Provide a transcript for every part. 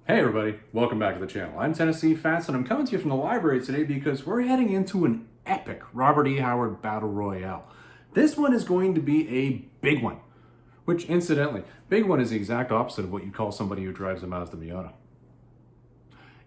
Hey everybody, welcome back to the channel. I'm Tennessee Fats and I'm coming to you from the library today because we're heading into an epic Robert E. Howard Battle Royale. This one is going to be a big one, which incidentally, big one is the exact opposite of what you call somebody who drives a Mazda Miata.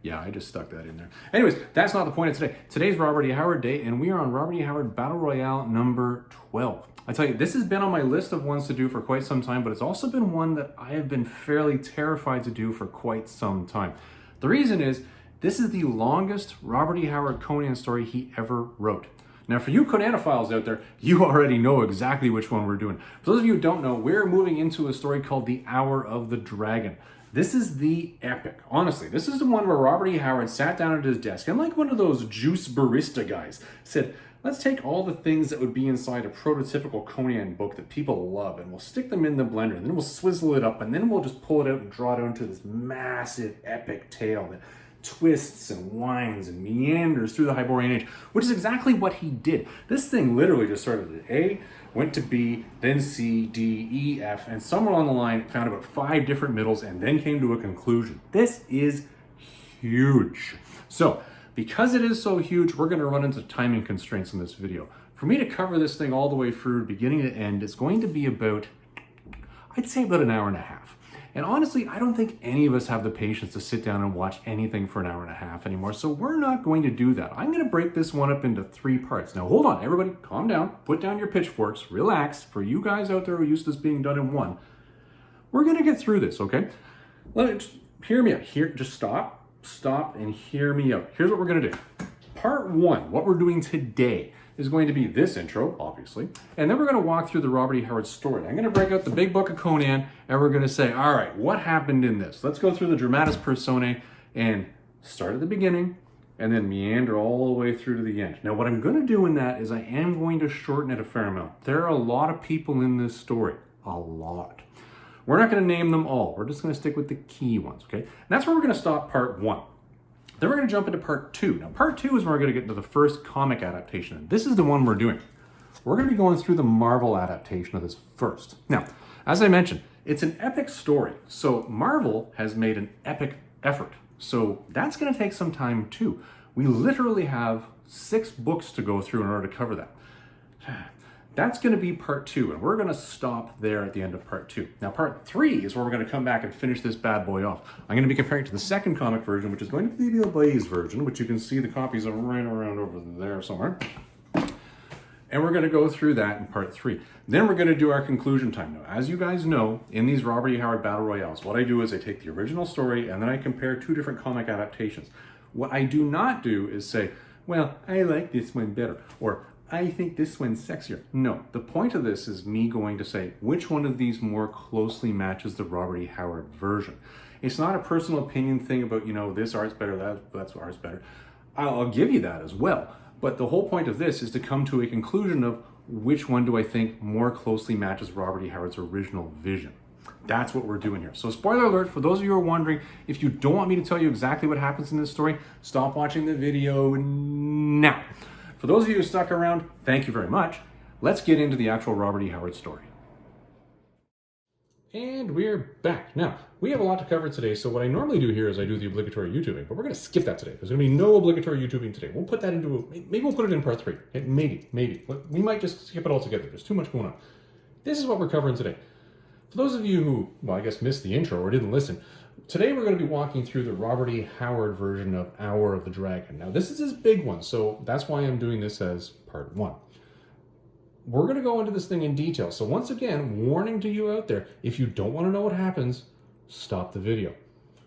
Yeah, I just stuck that in there. Anyways, that's not the point of today. Today's Robert E. Howard Day and we are on Robert E. Howard Battle Royale number 12. I tell you, this has been on my list of ones to do for quite some time, but it's also been one that I have been fairly terrified to do for quite some time. The reason is, this is the longest Robert E. Howard Conan story he ever wrote. Now, for you Conanophiles out there, you already know exactly which one we're doing. For those of you who don't know, we're moving into a story called The Hour of the Dragon. This is the epic. Honestly, this is the one where Robert E. Howard sat down at his desk and like one of those juice barista guys said, let's take all the things that would be inside a prototypical Conan book that people love and we'll stick them in the blender and then we'll swizzle it up and then we'll just pull it out and draw it into this massive epic tale that twists and winds and meanders through the Hyborian Age, which is exactly what he did. This thing literally just started at A, went to B, then C, D, E, F, and somewhere along the line it found about 5 different middles and then came to a conclusion. This is huge. So, because it is so huge, we're going to run into timing constraints in this video. For me to cover this thing all the way through, beginning to end, it's going to be about, I'd say about an hour and a half. And honestly, I don't think any of us have the patience to sit down and watch anything for an hour and a half anymore, so we're not going to do that. I'm going to break this one up into 3 parts. Now hold on, everybody, calm down, put down your pitchforks, relax. For you guys out there who are used to this being done in one, we're going to get through this, okay? Hear me out. Just stop and hear me out. Here's what we're going to do. Part 1, what we're doing today, is going to be this intro, obviously, and then we're going to walk through the Robert E. Howard story. I'm going to break out the big book of Conan, and we're going to say, all right, what happened in this? Let's go through the dramatis personae and start at the beginning, and then meander all the way through to the end. Now, what I'm going to do in that is I am going to shorten it a fair amount. There are a lot of people in this story. A lot. We're not going to name them all. We're just going to stick with the key ones, okay? And that's where we're going to stop part 1. Then we're going to jump into part 2. Now, part 2 is where we're going to get into the first comic adaptation. And this is the one we're doing. We're going to be going through the Marvel adaptation of this first. Now, as I mentioned, it's an epic story. So Marvel has made an epic effort. So that's going to take some time too. We literally have 6 books to go through in order to cover that. That's going to be part 2, and we're going to stop there at the end of part 2. Now, part 3 is where we're going to come back and finish this bad boy off. I'm going to be comparing it to the second comic version, which is going to be the Blaze version, which you can see the copies are right around over there somewhere. And we're going to go through that in part 3. Then we're going to do our conclusion time. Now, as you guys know, in these Robert E. Howard Battle Royales, what I do is I take the original story and then I compare 2 different comic adaptations. What I do not do is say, well, I like this one better, or I think this one's sexier. No, the point of this is me going to say which one of these more closely matches the Robert E. Howard version. It's not a personal opinion thing about, this art's better, that's art's better. I'll give you that as well. But the whole point of this is to come to a conclusion of which one do I think more closely matches Robert E. Howard's original vision. That's what we're doing here. So spoiler alert, for those of you who are wondering, if you don't want me to tell you exactly what happens in this story, stop watching the video now. For those of you who stuck around, thank you very much. Let's get into the actual Robert E. Howard story. And we're back. Now, we have a lot to cover today, so what I normally do here is I do the obligatory YouTubing, but we're going to skip that today. There's going to be no obligatory YouTubing today. We'll put that maybe we'll put it in part 3. Maybe. We might just skip it all together. There's too much going on. This is what we're covering today. For those of you who, well, I guess missed the intro or didn't listen, today we're going to be walking through the Robert E. Howard version of Hour of the Dragon. Now, this is his big one, so that's why I'm doing this as part 1. We're going to go into this thing in detail. So once again, warning to you out there, if you don't want to know what happens, stop the video.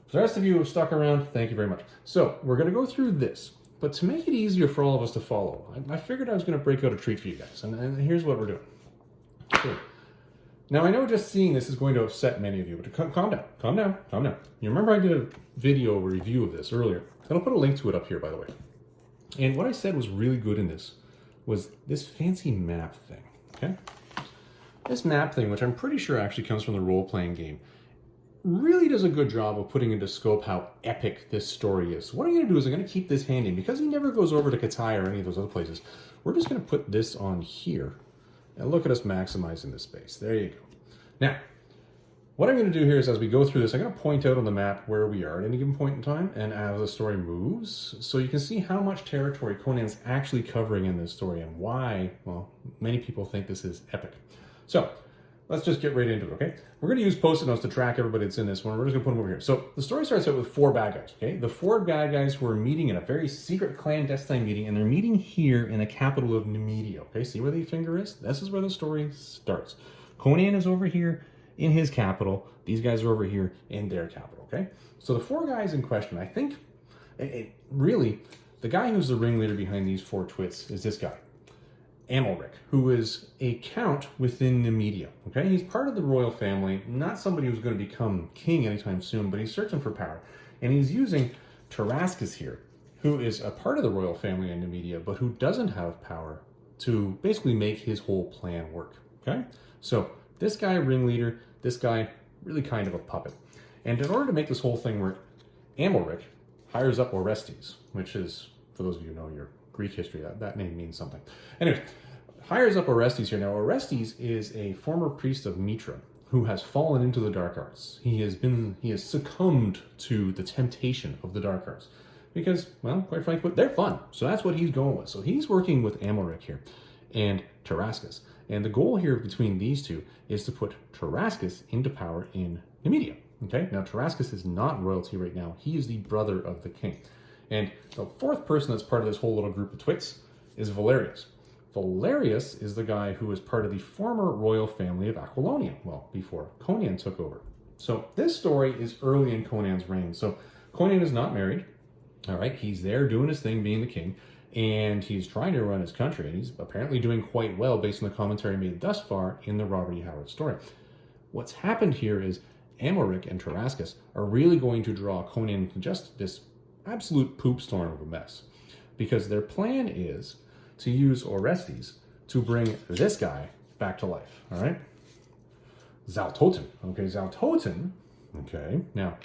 For the rest of you who have stuck around, thank you very much. So we're going to go through this, but to make it easier for all of us to follow, I figured I was going to break out a treat for you guys, and here's what we're doing. Okay. Now, I know just seeing this is going to upset many of you, but calm down. You remember I did a video review of this earlier, and I'll put a link to it up here, by the way. And what I said was really good in this was this fancy map thing, okay? This map thing, which I'm pretty sure actually comes from the role-playing game, really does a good job of putting into scope how epic this story is. So what I'm going to do is I'm going to keep this handy. Because he never goes over to Khitian or any of those other places, we're just going to put this on here. And look at us maximizing this space. There you go. Now, what I'm going to do here is, as we go through this, I'm going to point out on the map where we are at any given point in time, and as the story moves, so you can see how much territory Conan's actually covering in this story, and why, well, many people think this is epic. So, let's just get right into it, okay? We're going to use post-it notes to track everybody that's in this one. We're just going to put them over here. So, the story starts out with 4 bad guys, okay? The 4 bad guys who are meeting in a very secret clandestine meeting, and they're meeting here in the capital of Numidia, okay? See where the finger is? This is where the story starts. Conan is over here in his capital. These guys are over here in their capital, okay? So the 4 guys in question, I think, really, the guy who's the ringleader behind these 4 twits is this guy, Amalric, who is a count within Numidia, okay? He's part of the royal family, not somebody who's going to become king anytime soon, but he's searching for power. And he's using Tarascus here, who is a part of the royal family in Numidia, but who doesn't have power to basically make his whole plan work, okay? So this guy, ringleader, this guy, really kind of a puppet. And in order to make this whole thing work, Amalric hires up Orestes, which is, for those of you who know your Greek history, that name means something. Anyway, hires up Orestes here. Now, Orestes is a former priest of Mitra who has fallen into the dark arts. He has succumbed to the temptation of the dark arts because, well, quite frankly, they're fun. So that's what he's going with. So he's working with Amalric here and Tarascus. And the goal here between these two is to put Tarascus into power in Numidia. Okay, now Tarascus is not royalty right now. He is the brother of the king. And the 4th person that's part of this whole little group of twits is Valerius. Valerius is the guy who is part of the former royal family of Aquilonia, well, before Conan took over. So this story is early in Conan's reign. So Conan is not married, all right? He's there doing his thing, being the king, and he's trying to run his country, and he's apparently doing quite well based on the commentary made thus far in the Robert E. Howard story. What's happened here is Amalric and Tarascus are really going to draw Conan into just this absolute poop storm of a mess, because their plan is to use Orestes to bring this guy back to life, all right? Xaltotun, okay, Xaltotun, okay, now,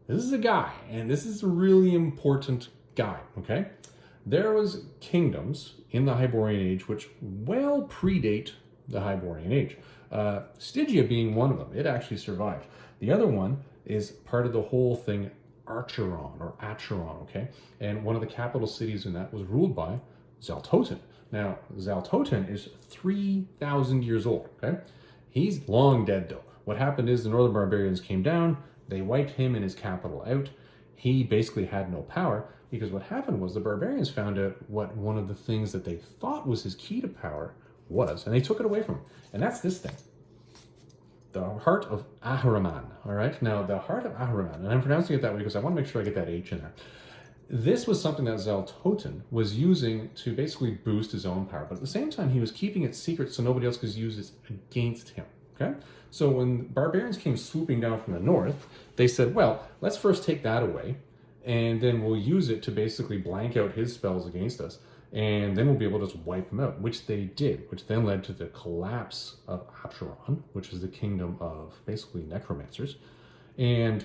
this is a guy, and this is a really important guy, okay? There was kingdoms in the Hyborian Age which well predate the Hyborian Age. Stygia being one of them, it actually survived. The other one is part of the whole thing, Acheron, okay? And one of the capital cities in that was ruled by Xaltotun. Now, Xaltotun is 3,000 years old, okay? He's long dead, though. What happened is the Northern Barbarians came down, they wiped him and his capital out. He basically had no power, because what happened was the Barbarians found out what one of the things that they thought was his key to power was, and they took it away from him. And that's this thing. The Heart of Ahriman, all right? Now, the Heart of Ahriman, and I'm pronouncing it that way because I want to make sure I get that H in there. This was something that Xaltotun was using to basically boost his own power, but at the same time, he was keeping it secret so nobody else could use it against him, okay? So when barbarians came swooping down from the north, they said, well, let's first take that away, and then we'll use it to basically blank out his spells against us, and then we'll be able to just wipe them out, which they did, which then led to the collapse of Acheron, which is the kingdom of basically necromancers. And,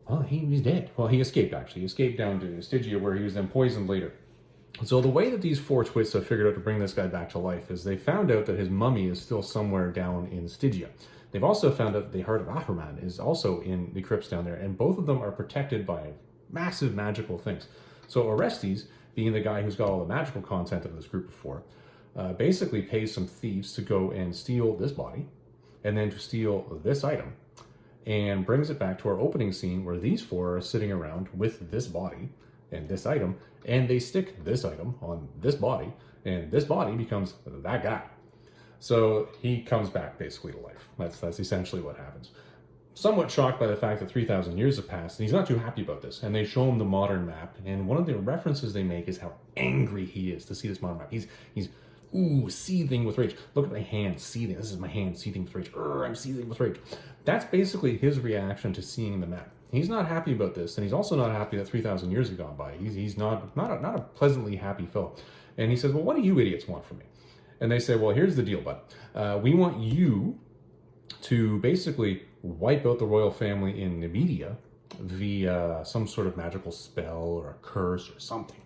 well, he's dead. Well, he escaped, actually. He escaped down to Stygia, where he was then poisoned later. So the way that these 4 twits have figured out to bring this guy back to life is they found out that his mummy is still somewhere down in Stygia. They've also found out that the Heart of Ahriman is also in the crypts down there, and both of them are protected by massive magical things. So Orestes, being the guy who's got all the magical content of this group before, basically pays some thieves to go and steal this body, and then to steal this item, and brings it back to our opening scene where these 4 are sitting around with this body and this item, and they stick this item on this body, and this body becomes that guy. So he comes back basically to life. That's essentially what happens. Somewhat shocked by the fact that 3,000 years have passed, and he's not too happy about this. And they show him the modern map, and one of the references they make is how angry he is to see this modern map. He's seething with rage. Look at my hand seething. This is my hand seething with rage. I'm seething with rage. That's basically his reaction to seeing the map. He's not happy about this, and he's also not happy that 3,000 years have gone by. He's not a pleasantly happy fellow. And he says, well, what do you idiots want from me? And they say, well, here's the deal, bud. We want you to basically wipe out the royal family in Numidia via some sort of magical spell or a curse or something.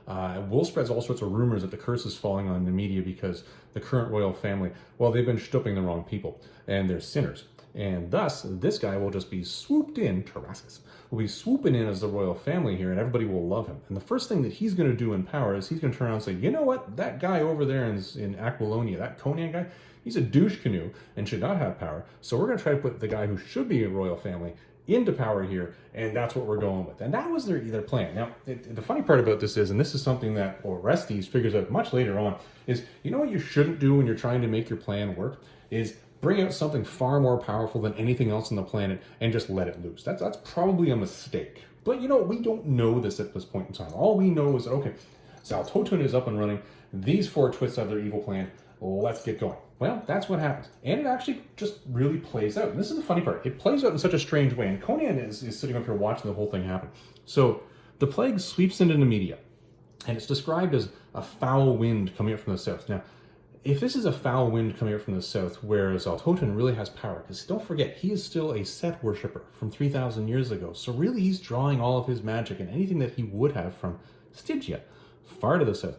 Will spreads all sorts of rumors that the curse is falling on Numidia because the current royal family, well, they've been stooping the wrong people, and they're sinners. And thus, this guy will just be swooped in, Tarascus, will be swooping in as the royal family here, and everybody will love him. And the first thing that he's going to do in power is he's going to turn around and say, you know what, that guy over there in Aquilonia, that Conan guy, he's a douche canoe and should not have power. So we're going to try to put the guy who should be a royal family into power here, and that's what we're going with. And that was their plan. Now, the funny part about this is, and this is something that Orestes figures out much later on, is you know what you shouldn't do when you're trying to make your plan work? Is bring out something far more powerful than anything else on the planet and just let it loose. That's probably a mistake. But you know, we don't know this at this point in time. All we know is that, okay, Xaltotun is up and running. These 4 twists have their evil plan. Let's get going. Well, that's what happens. And it actually just really plays out. And this is the funny part. It plays out in such a strange way. And Conan is sitting up here watching the whole thing happen. So the plague sweeps into Numidia. And it's described as a foul wind coming up from the south. Now, if this is a foul wind coming up from the south, where Xaltotun really has power, because don't forget, he is still a Set worshipper from 3,000 years ago. So really, he's drawing all of his magic and anything that he would have from Stygia, far to the south.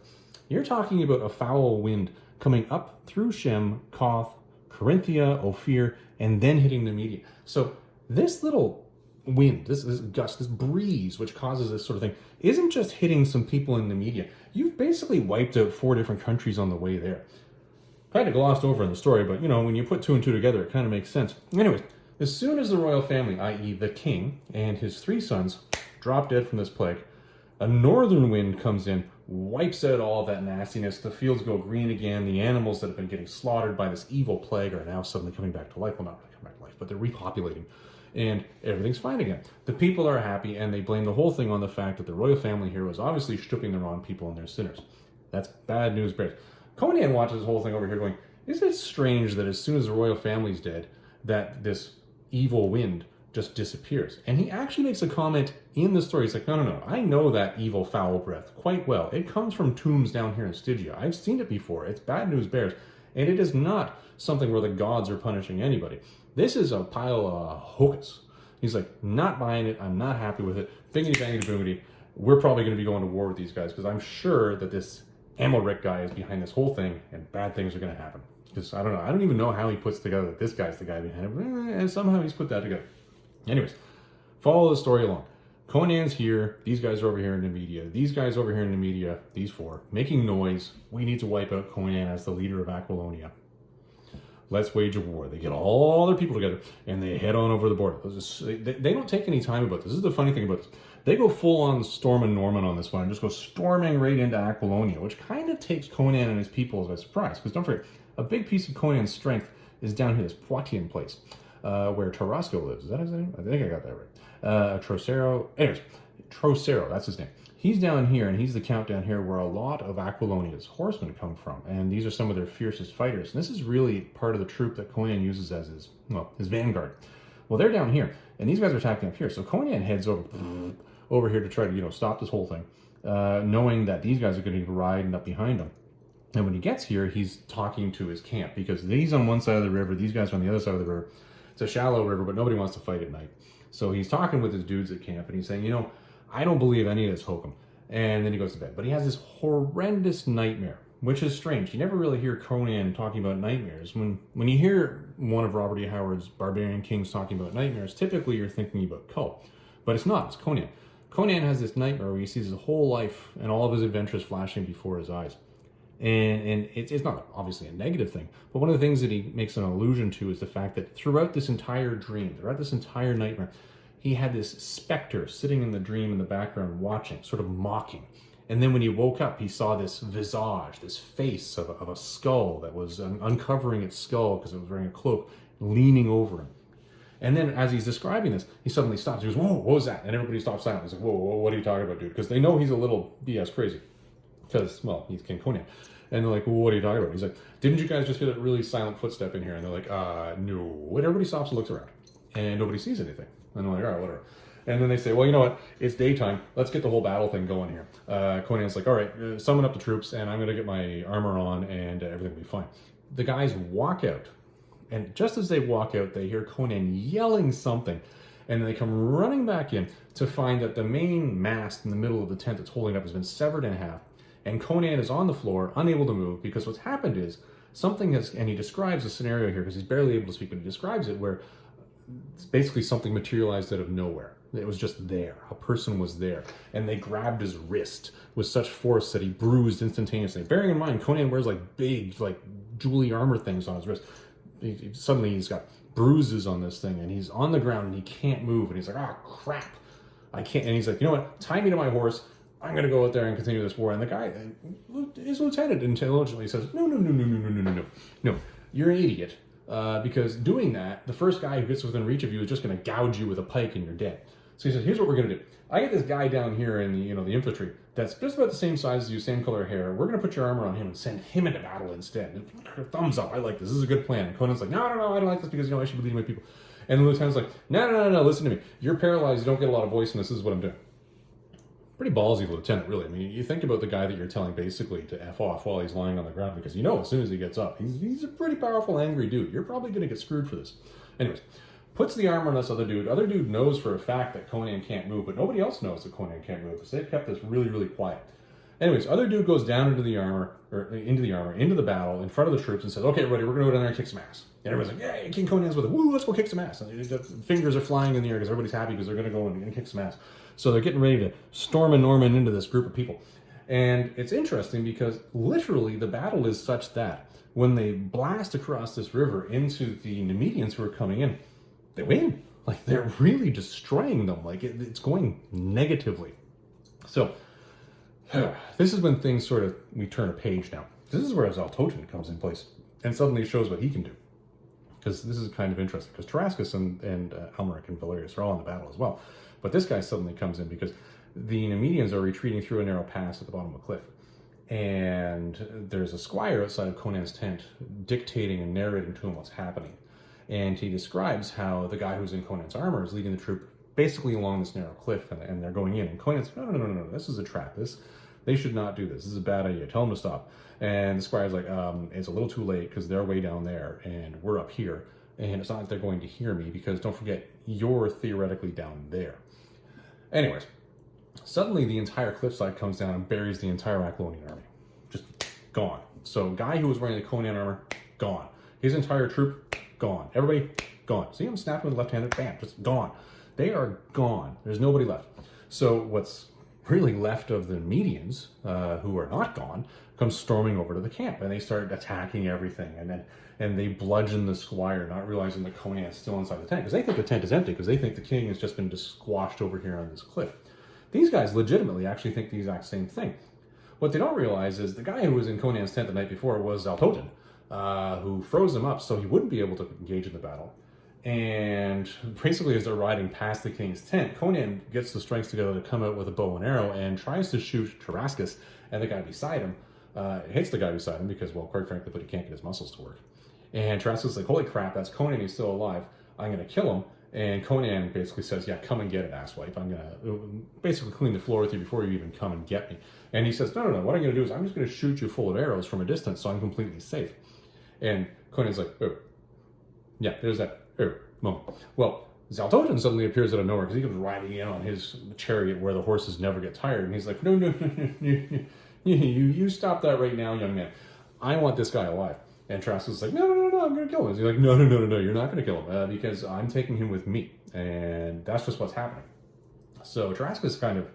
You're talking about a foul wind coming up through Shem, Koth, Corinthia, Ophir, and then hitting Numidia. So this little wind, this gust, this breeze, which causes this sort of thing, isn't just hitting some people in Numidia. You've basically wiped out 4 different countries on the way there. Kind of glossed over in the story, but you know, when you put 2 and 2 together, it kind of makes sense. Anyways, as soon as the royal family, i.e. the king and his 3 sons, drop dead from this plague, a northern wind comes in, wipes out all that nastiness, the fields go green again, the animals that have been getting slaughtered by this evil plague are now suddenly coming back to life. Well, not really coming back to life, but they're repopulating, and everything's fine again. The people are happy, and they blame the whole thing on the fact that the royal family here was obviously stripping the wrong people and they're sinners. That's bad news bears. Conan watches this whole thing over here going, isn't it strange that as soon as the royal family's dead, that this evil wind just disappears? And he actually makes a comment in the story. He's like, no, I know that evil foul breath quite well. It comes from tombs down here in Stygia. I've seen it before. It's bad news bears. And it is not something where the gods are punishing anybody. This is a pile of hocus. He's like, not buying it. I'm not happy with it. Bingity bangity boogity. We're probably going to be going to war with these guys because I'm sure that this Amalric guy is behind this whole thing and bad things are going to happen. Because I don't know. I don't even know how he puts together that this guy's the guy behind it. And somehow he's put that together. Anyways, follow the story along. Conan's here. These guys are over here in Numidia. These guys over here in Numidia, these 4, making noise. We need to wipe out Conan as the leader of Aquilonia. Let's wage a war. They get all their people together and they head on over the border. They don't take any time about this. This is the funny thing about this. They go full on Storm and Norman on this one and just go storming right into Aquilonia, which kind of takes Conan and his people by surprise. Because don't forget, a big piece of Conan's strength is down here, this Poitiers place, where Tarasco lives. Is that his name? I think I got that right. Trocero. Anyways, Trocero, that's his name. He's down here, and he's the count down here where a lot of Aquilonia's horsemen come from. And these are some of their fiercest fighters. And this is really part of the troop that Conan uses as his vanguard. Well, they're down here, and these guys are attacking up here. So Conan heads over here to try to, stop this whole thing, knowing that these guys are going to be riding up behind him. And when he gets here, he's talking to his camp because he's on one side of the river, these guys are on the other side of the river. It's a shallow river, but nobody wants to fight at night. So he's talking with his dudes at camp, and he's saying, I don't believe any of this hokum. And then he goes to bed. But he has this horrendous nightmare, which is strange. You never really hear Conan talking about nightmares. When you hear one of Robert E. Howard's barbarian kings talking about nightmares, typically you're thinking about Ko. But it's not. It's Conan. Conan has this nightmare where he sees his whole life and all of his adventures flashing before his eyes. And it's not obviously a negative thing, but one of the things that he makes an allusion to is the fact that throughout this entire dream, throughout this entire nightmare, he had this specter sitting in the dream in the background watching, sort of mocking. And then when he woke up, he saw this visage, this face of a skull that was uncovering its skull because it was wearing a cloak, leaning over him. And then as he's describing this, he suddenly stops. He goes, whoa, what was that? And everybody stops silent. He's like, whoa, what are you talking about, dude? Because they know he's a little BS crazy. Because, he's King Conan. And they're like, well, what are you talking about? He's like, didn't you guys just hear that really silent footstep in here? And they're like, no. And everybody stops and looks around. And nobody sees anything. And they're like, all right, whatever. And then they say, well, you know what? It's daytime. Let's get the whole battle thing going here. Conan's like, all right, summon up the troops, and I'm going to get my armor on, and everything will be fine. The guys walk out. And just as they walk out, they hear Conan yelling something. And then they come running back in to find that the main mast in the middle of the tent that's holding it up has been severed in half. And Conan is on the floor, unable to move, because what's happened is something has, and he describes a scenario here because he's barely able to speak, but he describes it where it's basically something materialized out of nowhere. It was just there. A person was there. And they grabbed his wrist with such force that he bruised instantaneously. Bearing in mind, Conan wears like big, like jewelry armor things on his wrist. Suddenly he's got bruises on this thing and he's on the ground and he can't move. And he's like, oh, crap. I can't. And he's like, you know what? Tie me to my horse. I'm going to go out there and continue this war. And the guy, his lieutenant intelligently says, no, you're an idiot. Because doing that, the first guy who gets within reach of you is just going to gouge you with a pike and you're dead. So he says, here's what we're going to do. I get this guy down here in the infantry that's just about the same size as you, same color hair. We're going to put your armor on him and send him into battle instead. And thumbs up. I like this. This is a good plan. And Conan's like, no, I don't like this because, I should be leading my people. And the lieutenant's like, no, listen to me. You're paralyzed. You don't get a lot of voice in this. This is what I'm doing. Pretty ballsy lieutenant, really. I mean, you think about the guy that you're telling basically to F off while he's lying on the ground because as soon as he gets up, he's a pretty powerful, angry dude. You're probably going to get screwed for this. Anyways, puts the armor on this other dude. Other dude knows for a fact that Conan can't move, but nobody else knows that Conan can't move because they've kept this really, really quiet. Anyways, other dude goes down into the battle in front of the troops and says, okay, everybody, we're going to go down there and kick some ass. And everybody's like, yeah, King Conan's with it. Woo, let's go kick some ass. And the fingers are flying in the air because everybody's happy because they're going to go and kick some ass. So they're getting ready to storm a Norman into this group of people. And it's interesting because literally the battle is such that when they blast across this river into the Numidians who are coming in, they win. Like, they're really destroying them. Like, it's going negatively. So this is when things we turn a page now. This is where Xaltotun comes in place and suddenly shows what he can do. Because this is kind of interesting. Because Tarascus and Almeric and Valerius are all in the battle as well. But this guy suddenly comes in because the Numidians are retreating through a narrow pass at the bottom of a cliff. And there's a squire outside of Conan's tent dictating and narrating to him what's happening. And he describes how the guy who's in Conan's armor is leading the troop basically along this narrow cliff, and they're going in. And Conan's, no, this is a trap. They should not do this. This is a bad idea. Tell them to stop. And the squire's like, it's a little too late because they're way down there and we're up here. And it's not like they're going to hear me because don't forget, you're theoretically down there. Anyways, suddenly the entire cliffside comes down and buries the entire Aquilonian army. Just gone. So guy who was wearing the Conan armor, gone. His entire troop, gone. Everybody, gone. See him snapping with the left-handed? Bam, just gone. They are gone. There's nobody left. So what's really left of the medians, who are not gone, come storming over to the camp, and they start attacking everything, and they bludgeon the squire, not realizing that Conan's still inside the tent, because they think the tent is empty, because they think the king has just been squashed over here on this cliff. These guys legitimately actually think the exact same thing. What they don't realize is the guy who was in Conan's tent the night before was Xaltotun, who froze him up so he wouldn't be able to engage in the battle. And basically, as they're riding past the king's tent, Conan gets the strength together to come out with a bow and arrow and tries to shoot Tarascus, and the guy beside him hits the guy beside him because, well, quite frankly, but he can't get his muscles to work. And Tarascus is like, holy crap, that's Conan, he's still alive. I'm going to kill him. And Conan basically says, yeah, come and get it, asswipe. I'm going to basically clean the floor with you before you even come and get me. And he says, no, what I'm going to do is I'm just going to shoot you full of arrows from a distance so I'm completely safe. And Conan's like, oh, yeah, there's that moment. Well, Xaltotun suddenly appears out of nowhere because he comes riding in on his chariot where the horses never get tired. And he's like, no, you stop that right now, young man. I want this guy alive. And Tarascus is like, no, I'm going to kill him. He's like, no, you're not going to kill him because I'm taking him with me. And that's just what's happening. So Tarascus kind of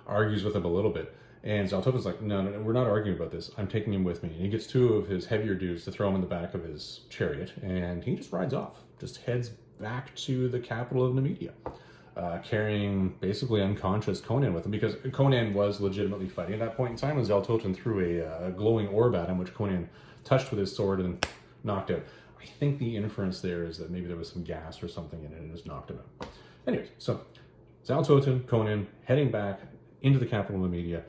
argues with him a little bit. And Xaltotun's like, no, we're not arguing about this. I'm taking him with me. And he gets two of his heavier dudes to throw him in the back of his chariot. And he just rides off, just heads back to the capital of Numidia, carrying basically unconscious Conan with him, because Conan was legitimately fighting at that point in time when Xaltotun threw a glowing orb at him, which Conan touched with his sword and knocked out. I think the inference there is that maybe there was some gas or something in it and it just knocked him out. Anyways, so Xaltotun, Conan, heading back into the capital of Numidia.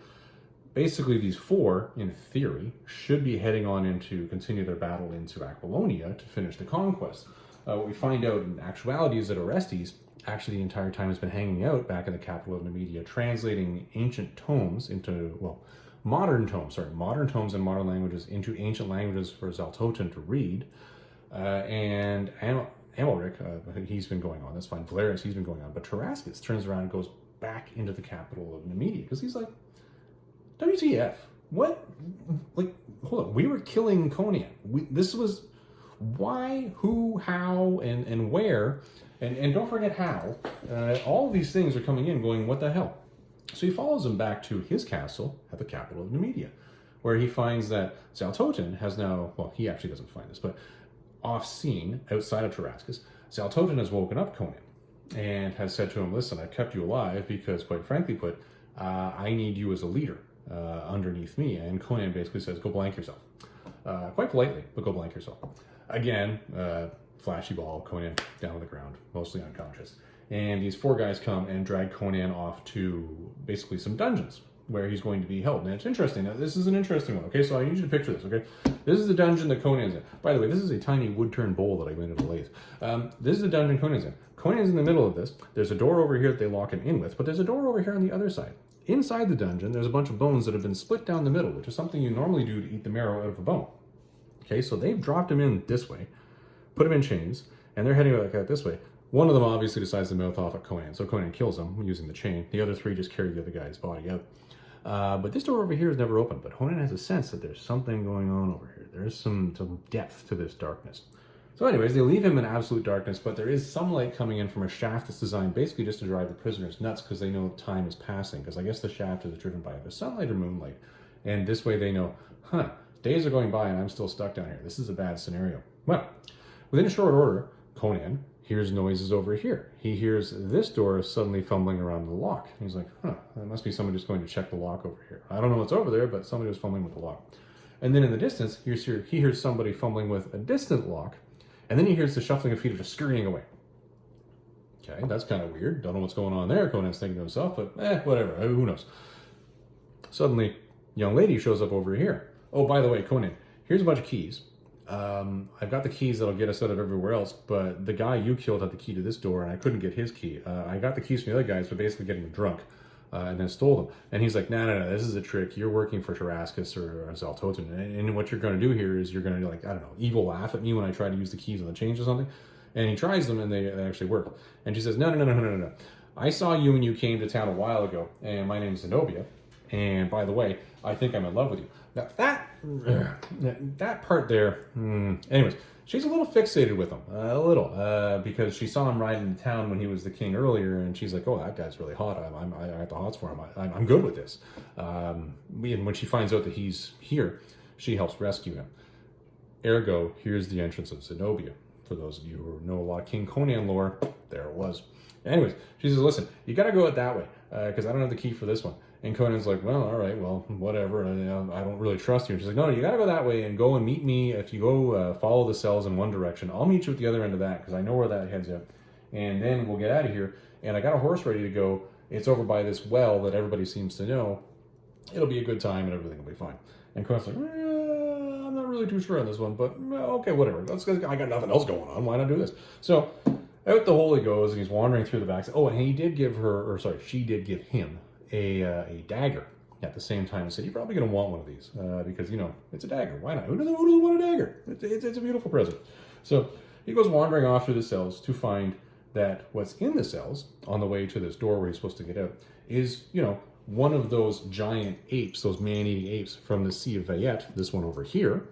Basically, these four, in theory, should be heading on into continue their battle into Aquilonia to finish the conquest. What we find out in actuality is that Orestes actually the entire time has been hanging out back in the capital of Numidia, translating ancient tomes into, well, modern tomes and modern languages into ancient languages for Xaltotun to read. And Amalric, he's been going on, that's fine. Valerius, he's been going on. But Tarascus turns around and goes back into the capital of Numidia because he's like, WTF? What? Like, hold on, we were killing Conan. why, who, how, and where, and don't forget how, all of these things are coming in going, what the hell? So he follows him back to his castle at the capital of Numidia, where he finds that Xaltotun has now, well, he actually doesn't find this, but off scene, outside of Tarascus, Xaltotun has woken up Conan and has said to him, listen, I kept you alive because, quite frankly put, I need you as a leader underneath me. And Conan basically says, go blank yourself. Quite politely, but go blank yourself. Again, flashy ball, Conan down on the ground, mostly unconscious. And these 4 guys come and drag Conan off to basically some dungeons where he's going to be held. And it's interesting. Now, this is an interesting one, okay? So I need you to picture this, okay? This is the dungeon that Conan's in. By the way, this is a tiny wood-turned bowl that I made at a lathe. This is the dungeon Conan's in. Conan's in the middle of this. There's a door over here that they lock him in with, but there's a door over here on the other side. Inside the dungeon, there's a bunch of bones that have been split down the middle, which is something you normally do to eat the marrow out of a bone. Okay, so they've dropped him in this way, put him in chains, and they're heading like out this way. One of them obviously decides to mouth off at Conan, so Conan kills him using the chain. The other 3 just carry the other guy's body out. But this door over here is never open, but Conan has a sense that there's something going on over here. There's some depth to this darkness. So anyways, they leave him in absolute darkness, but there is some light coming in from a shaft that's designed basically just to drive the prisoners nuts because they know time is passing, because I guess the shaft is driven by either sunlight or moonlight. And this way they know, days are going by and I'm still stuck down here. This is a bad scenario. Well, within a short order, Conan hears noises over here. He hears this door suddenly fumbling around the lock. He's like, that must be someone just going to check the lock over here. I don't know what's over there, but somebody was fumbling with the lock. And then in the distance, he hears somebody fumbling with a distant lock, and then he hears the shuffling of feet just scurrying away. Okay, that's kind of weird. Don't know what's going on there, Conan's thinking to himself, but whatever, who knows. Suddenly, young lady shows up over here. Oh, by the way, Conan, here's a bunch of keys. I've got the keys that'll get us out of everywhere else, but the guy you killed had the key to this door, and I couldn't get his key. I got the keys from the other guys, but basically getting them drunk, and then stole them. And he's like, no, this is a trick. You're working for Tarascus or Xaltotun, and what you're going to do here is you're going to, like, I don't know, evil laugh at me when I try to use the keys on the chains or something. And he tries them, and they actually work. And she says, no. I saw you when you came to town a while ago, and my name's Zenobia. And by the way, I think I'm in love with you. Now, that part there, anyways, she's a little fixated with him, because she saw him ride into town when he was the king earlier, and she's like, oh, that guy's really hot. I got the hots for him. I'm good with this. And when she finds out that he's here, she helps rescue him. Ergo, here's the entrance of Zenobia. For those of you who know a lot of King Conan lore, there it was. Anyways, she says, listen, you got to go it that way, because I don't have the key for this one. And Conan's like, well, all right, well, whatever. I don't really trust you. And she's like, no, you got to go that way and go and meet me. If you go follow the cells in one direction, I'll meet you at the other end of that because I know where that heads up. And then we'll get out of here. And I got a horse ready to go. It's over by this well that everybody seems to know. It'll be a good time and everything will be fine. And Conan's like, I'm not really too sure on this one, but okay, whatever. I got nothing else going on. Why not do this? So out the hole he goes, and he's wandering through the back. Oh, and she did give him a dagger at the same time and said, you're probably going to want one of these because, it's a dagger. Why not? Who doesn't want a dagger? It's a beautiful present. So he goes wandering off through the cells to find that what's in the cells on the way to this door where he's supposed to get out is, one of those giant apes, those man-eating apes from the Sea of Vayet, this one over here,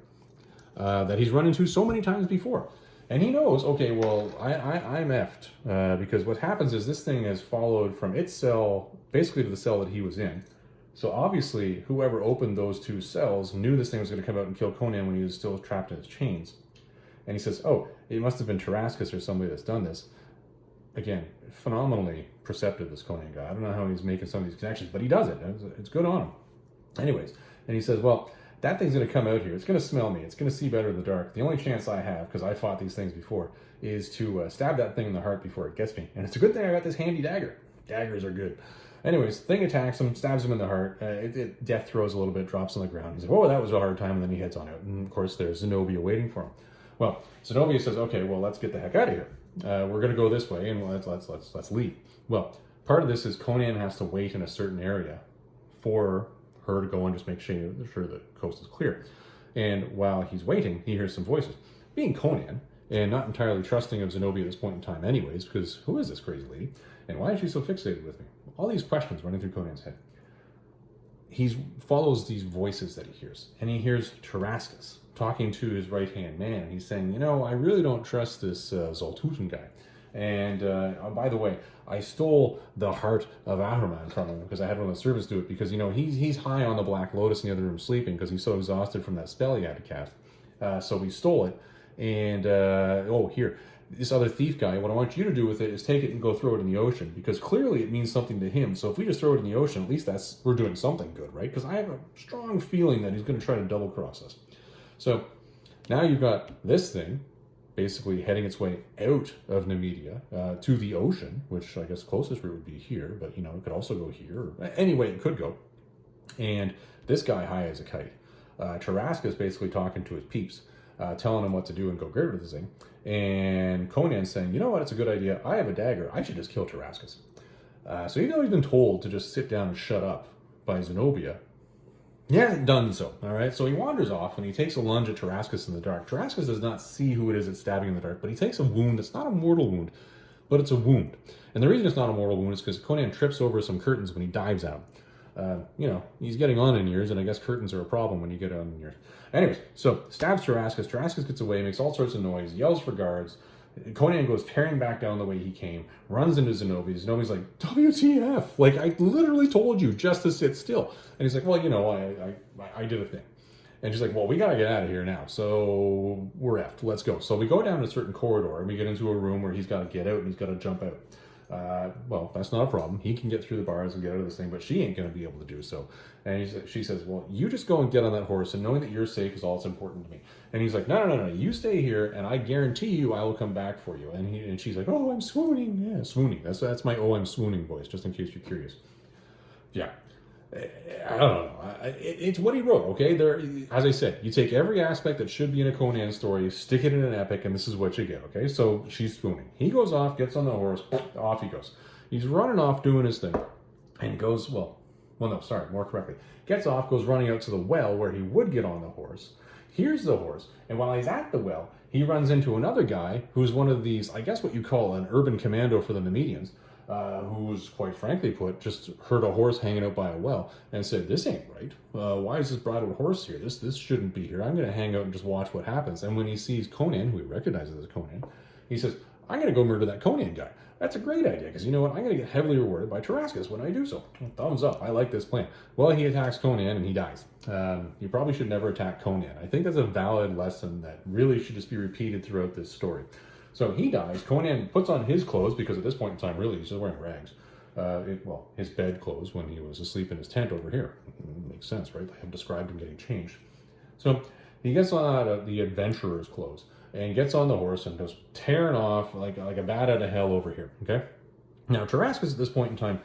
that he's run into so many times before. And he knows, okay, well, I'm effed, because what happens is this thing has followed from its cell basically to the cell that he was in. So obviously, whoever opened those 2 cells knew this thing was going to come out and kill Conan when he was still trapped in his chains. And he says, oh, it must have been Tarascus or somebody that's done this. Again, phenomenally perceptive, this Conan guy. I don't know how he's making some of these connections, but he does it. It's good on him. Anyways, and he says, well, that thing's going to come out here. It's going to smell me. It's going to see better in the dark. The only chance I have, because I fought these things before, is to stab that thing in the heart before it gets me. And it's a good thing I got this handy dagger. Daggers are good. Anyways, thing attacks him, stabs him in the heart. It death throws a little bit, drops on the ground. He's like, oh, that was a hard time, and then he heads on out. And of course, there's Zenobia waiting for him. Well, Zenobia says, okay, well, let's get the heck out of here. We're going to go this way, and let's leave. Well, part of this is Conan has to wait in a certain area for her to go and just make sure the coast is clear. And while he's waiting, he hears some voices. Being Conan, and not entirely trusting of Zenobia at this point in time anyways, because who is this crazy lady? And why is she so fixated with me? All these questions running through Conan's head. he follows these voices that he hears, and he hears Tarascus talking to his right-hand man. He's saying, you know, I really don't trust this Xaltotun guy. And oh, by the way, I stole the heart of Ahriman from him because I had one of the servants do it because, you know, he's high on the Black Lotus in the other room sleeping because he's so exhausted from that spell he had to cast. So we stole it. And, oh, here, this other thief guy, what I want you to do with it is take it and go throw it in the ocean because clearly it means something to him. So if we just throw it in the ocean, at least we're doing something good, right? Because I have a strong feeling that he's going to try to double cross us. So now you've got this thing basically heading its way out of Nemedia to the ocean, which I guess closest route would be here, but you know, it could also go here. Anyway, it could go. And this guy high as a kite. Tarascus basically talking to his peeps, telling him what to do and go get rid of this thing. And Conan's saying, you know what, it's a good idea. I have a dagger. I should just kill Tarascus. So even though he's been told to just sit down and shut up by Zenobia, he hasn't done so, all right? So he wanders off and he takes a lunge at Tarascus in the dark. Tarascus does not see who it is that's stabbing in the dark, but he takes a wound that's not a mortal wound, but it's a wound. And the reason it's not a mortal wound is because Conan trips over some curtains when he dives out. You know, he's getting on in years, and I guess curtains are a problem when you get on in years. Anyways, so stabs Tarascus. Tarascus gets away, makes all sorts of noise, yells for guards. Conan goes tearing back down the way he came, runs into Zenobia. Zenobia's like, WTF? Like, I literally told you just to sit still. And he's like, well, you know, I did a thing. And she's like, well, we got to get out of here now. So we're effed. Let's go. So we go down a certain corridor, and we get into a room where he's got to get out, and he's got to jump out. Well, that's not a problem. He can get through the bars and get out of this thing, but she ain't going to be able to do so. And she says, well, you just go and get on that horse, and knowing that you're safe is all that's important to me. And he's like, no, you stay here, and I guarantee you I will come back for you. And she's like, oh, I'm swooning. Yeah, swooning. That's my oh, I'm swooning voice, just in case you're curious. Yeah. I don't know. It's what he wrote, okay? As I said, you take every aspect that should be in a Conan story, stick it in an epic, and this is what you get, okay? So she's swooning. He goes off, gets on the horse, off he goes. He's running off doing his thing, and goes, more correctly. Gets off, goes running out to the well where he would get on the horse, hears the horse, and while he's at the well, he runs into another guy who's one of these, I guess what you call an urban commando for the Nemedians, who's, quite frankly put, just heard a horse hanging out by a well and said, this ain't right. Why is this bridled horse here? This shouldn't be here. I'm going to hang out and just watch what happens. And when he sees Conan, who he recognizes as Conan, he says, I'm going to go murder that Conan guy. That's a great idea, because you know what? I'm going to get heavily rewarded by Tarascus when I do so. Thumbs up. I like this plan. Well, he attacks Conan and he dies. You probably should never attack Conan. I think that's a valid lesson that really should just be repeated throughout this story. So he dies. Conan puts on his clothes, because at this point in time, really, he's just wearing rags. His bed clothes when he was asleep in his tent over here. Makes sense, right? I have described him getting changed. So he gets on the adventurer's clothes and gets on the horse and goes tearing off like a bat out of hell over here, okay? Now, Tarascus at this point in time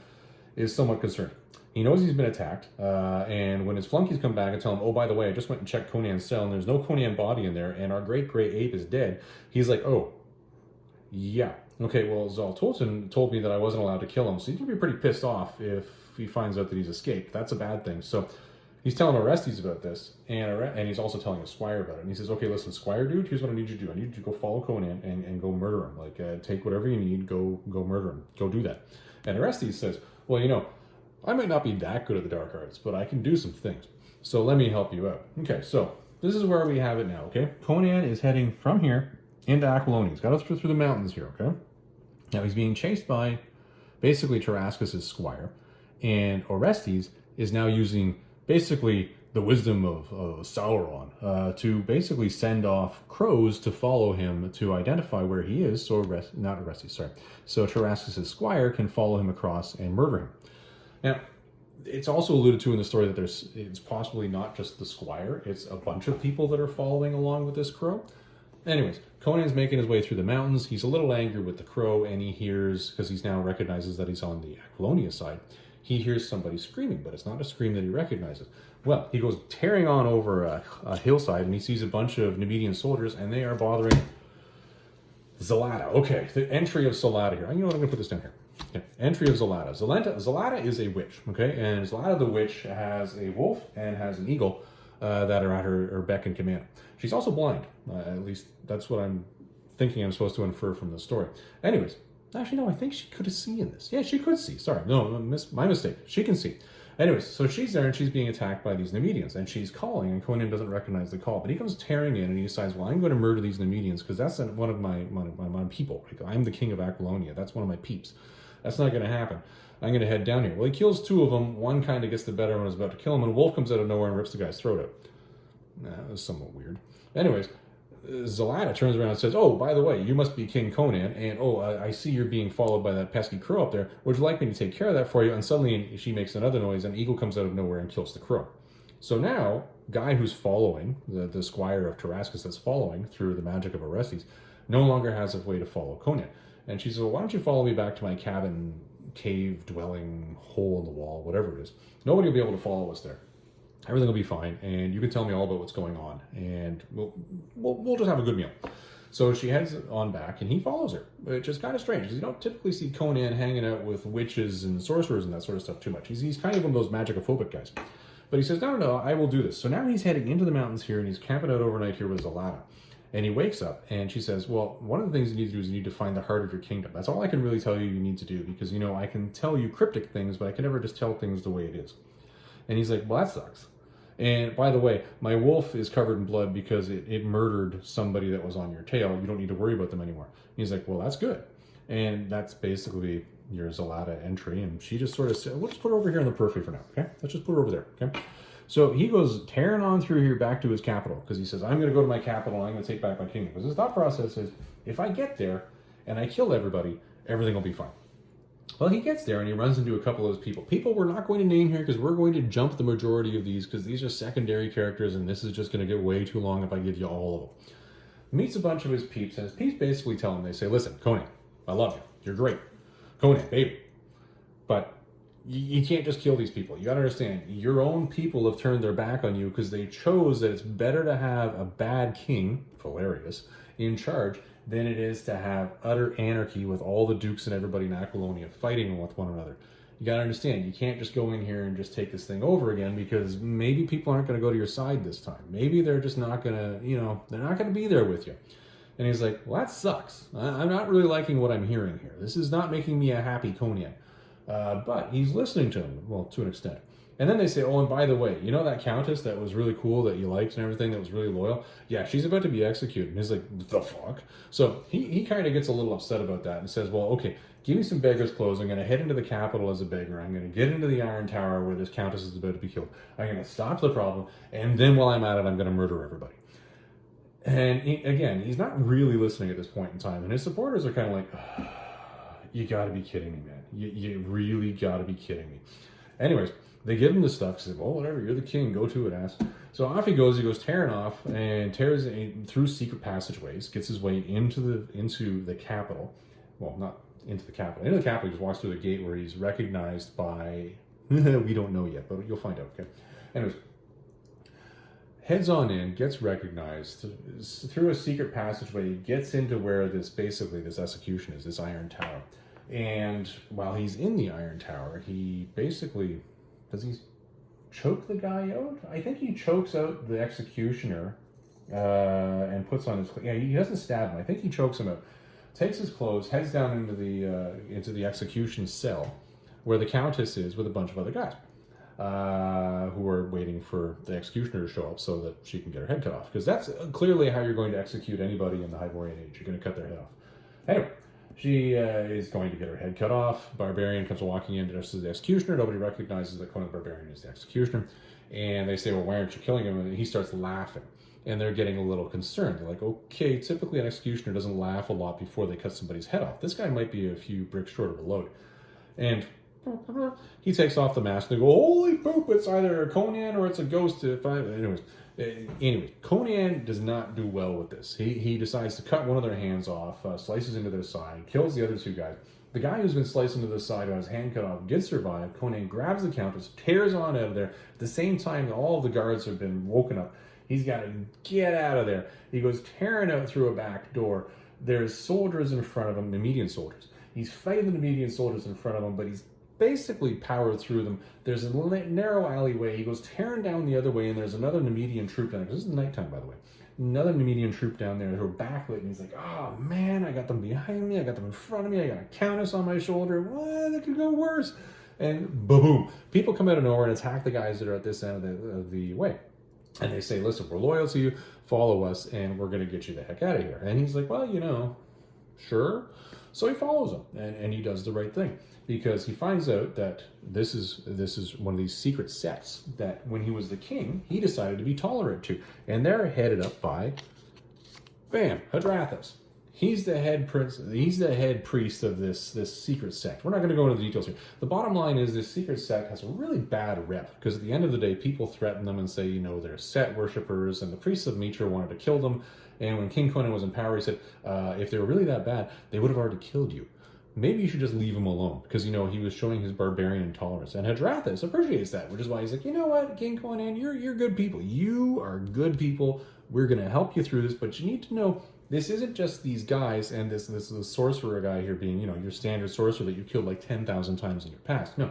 is somewhat concerned. He knows he's been attacked, and when his flunkies come back and tell him, oh, by the way, I just went and checked Conan's cell, and there's no Conan body in there, and our great gray ape is dead, he's like, oh, yeah. Okay, well, Xaltotun told me that I wasn't allowed to kill him, so he's going to be pretty pissed off if he finds out that he's escaped. That's a bad thing. So he's telling Orestes about this, and he's also telling his squire about it. And he says, okay, listen, squire dude, here's what I need you to do. I need you to go follow Conan and go murder him. Like, take whatever you need, go murder him. Go do that. And Orestes says, well, you know, I might not be that good at the dark arts, but I can do some things. So let me help you out. Okay, so this is where we have it now, okay? Conan is heading from here into Aquilonia. He's got to through the mountains here, okay? Now he's being chased by basically Tarascus' squire, and Orestes is now using basically the wisdom of Sauron to basically send off crows to follow him to identify where he is, so so Tarascus' squire can follow him across and murder him. Now, it's also alluded to in the story that it's possibly not just the squire, it's a bunch of people that are following along with this crow. Anyways, Conan's making his way through the mountains. He's a little angry with the crow, and he hears, because he now recognizes that he's on the Aquilonia side, he hears somebody screaming, but it's not a scream that he recognizes. Well, he goes tearing on over a hillside, and he sees a bunch of Nemedian soldiers, and they are bothering Zalata. Okay, the entry of Zalata here. You know what, I'm going to put this down here. Okay. Entry of Zalata. Zalata is a witch, okay? And Zalata the witch has a wolf and has an eagle that are at her beck and command. She's also blind. At least that's what I'm thinking I'm supposed to infer from the story. Anyways, actually, no, I think she could see in this. Yeah, she could see. Sorry, no, my mistake. She can see. Anyways, so she's there and she's being attacked by these Nemedians, and she's calling, and Conan doesn't recognize the call, but he comes tearing in and he decides, well, I'm going to murder these Nemedians because that's one of my people. Like, I'm the king of Aquilonia. That's one of my peeps. That's not going to happen. I'm going to head down here. Well, he kills two of them. One kind of gets the better one, is about to kill him, and a wolf comes out of nowhere and rips the guy's throat out. That was somewhat weird. Anyways, Xaltotun turns around and says, oh, by the way, you must be King Conan, and I see you're being followed by that pesky crow up there. Would you like me to take care of that for you? And suddenly she makes another noise, and an eagle comes out of nowhere and kills the crow. So now, guy who's following, the squire of Tarascus that's following through the magic of Orestes, no longer has a way to follow Conan. And she says, well, why don't you follow me back to my cabin, cave, dwelling, hole in the wall, whatever it is. Nobody will be able to follow us there. Everything will be fine, and you can tell me all about what's going on, and we'll just have a good meal. So she heads on back, and he follows her, which is kind of strange, because you don't typically see Conan hanging out with witches and sorcerers and that sort of stuff too much. He's kind of one of those magicophobic guys. But he says, no, I will do this. So now he's heading into the mountains here, and he's camping out overnight here with Xaltotun. And he wakes up, and she says, well, one of the things you need to do is you need to find the heart of your kingdom. That's all I can really tell you need to do, because, I can tell you cryptic things, but I can never just tell things the way it is. And he's like, well, that sucks. And by the way, my wolf is covered in blood because it murdered somebody that was on your tail. You don't need to worry about them anymore. And he's like, well, that's good. And that's basically your Xaltotun entry. And she just sort of said, we'll just put her over here in the periphery for now, okay? Let's just put her over there, okay? So he goes tearing on through here back to his capital, because he says, I'm going to go to my capital and I'm going to take back my kingdom. Because his thought process is, if I get there and I kill everybody, everything will be fine. Well, he gets there and he runs into a couple of those people. People we're not going to name here because we're going to jump the majority of these because these are secondary characters and this is just going to get way too long if I give you all of them. Meets a bunch of his peeps, and his peeps basically tell him, they say, listen, Conan, I love you. You're great. Conan, baby. But you can't just kill these people. You got to understand, your own people have turned their back on you because they chose that it's better to have a bad king, Valerius, in charge than it is to have utter anarchy with all the dukes and everybody in Aquilonia fighting with one another. You got to understand, you can't just go in here and just take this thing over again because maybe people aren't going to go to your side this time. Maybe they're just not going to, they're not going to be there with you. And he's like, well, that sucks. I'm not really liking what I'm hearing here. This is not making me a happy Conan. But he's listening to him, well, to an extent. And then they say, oh, and by the way, you know that countess that was really cool, that you liked and everything, that was really loyal? Yeah, she's about to be executed. And he's like, the fuck? So he kind of gets a little upset about that and says, well, okay, give me some beggar's clothes. I'm going to head into the capital as a beggar. I'm going to get into the Iron Tower where this countess is about to be killed. I'm going to stop the problem. And then while I'm at it, I'm going to murder everybody. And again, he's not really listening at this point in time. And his supporters are kind of like, you got to be kidding me, man. You really got to be kidding me. Anyways, they give him the stuff. He said, well, whatever, you're the king. Go to it, ass. So off he goes. He goes tearing off and tears through secret passageways, gets his way into the capital. Well, not into the capital. Into the capital, he just walks through the gate where he's recognized by, we don't know yet, but you'll find out, okay? Anyways, heads on in, gets recognized through a secret passageway, gets into where this execution is, this Iron Tower. And while he's in the Iron Tower, he basically, does he choke the guy out? I think he chokes out the executioner and puts on his, he doesn't stab him. I think he chokes him out. Takes his clothes, heads down into the execution cell where the countess is with a bunch of other guys. Who are waiting for the executioner to show up so that she can get her head cut off. Because that's clearly how you're going to execute anybody in the Hyborian Age. You're going to cut their head off. Anyway, she is going to get her head cut off. Barbarian comes walking in dressed as the executioner. Nobody recognizes that Conan the Barbarian is the executioner. And they say, well, why aren't you killing him? And he starts laughing. And they're getting a little concerned. They're like, okay, typically an executioner doesn't laugh a lot before they cut somebody's head off. This guy might be a few bricks short of a load. And he takes off the mask. They go, holy poop, it's either a Conan or it's a ghost. Anyways, Conan does not do well with this. He decides to cut one of their hands off, slices into their side, kills the other two guys. The guy who's been sliced into the side, who has his hand cut off, gets revived. Conan grabs the countess, tears on out of there. At the same time, all of the guards have been woken up. He's got to get out of there. He goes tearing out through a back door. There's soldiers in front of him, Nemedian soldiers. He's fighting the Nemedian soldiers in front of him, but he's basically powered through them. There's a narrow alleyway. He goes tearing down the other way, and there's another Nemedian troop down there. This is nighttime, by the way. Another Nemedian troop down there who are backlit, and he's like, oh man, I got them behind me, I got them in front of me, I got a countess on my shoulder. What? That could go worse. And boom, people come out of nowhere and attack the guys that are at this end of the way. And they say, listen, we're loyal to you, follow us, and we're going to get you the heck out of here. And he's like, well, you know, sure. So he follows them, and he does the right thing, because he finds out that this is one of these secret sects that when he was the king, he decided to be tolerant to. And they're headed up by, bam, Hadrathas. He's the head prince. He's the head priest of this secret sect. We're not going to go into the details here. The bottom line is this secret sect has a really bad rep, because at the end of the day, people threaten them and say, you know, they're Set worshippers, and the priests of Mitra wanted to kill them. And when King Conan was in power, he said, if they were really that bad, they would have already killed you. Maybe you should just leave him alone, because, you know, he was showing his barbarian intolerance. And Hadrathas appreciates that, which is why he's like, you know what, King Conan, you're good people. You are good people. We're going to help you through this, but you need to know this isn't just these guys and this sorcerer guy here being, you know, your standard sorcerer that you killed like 10,000 times in your past. No,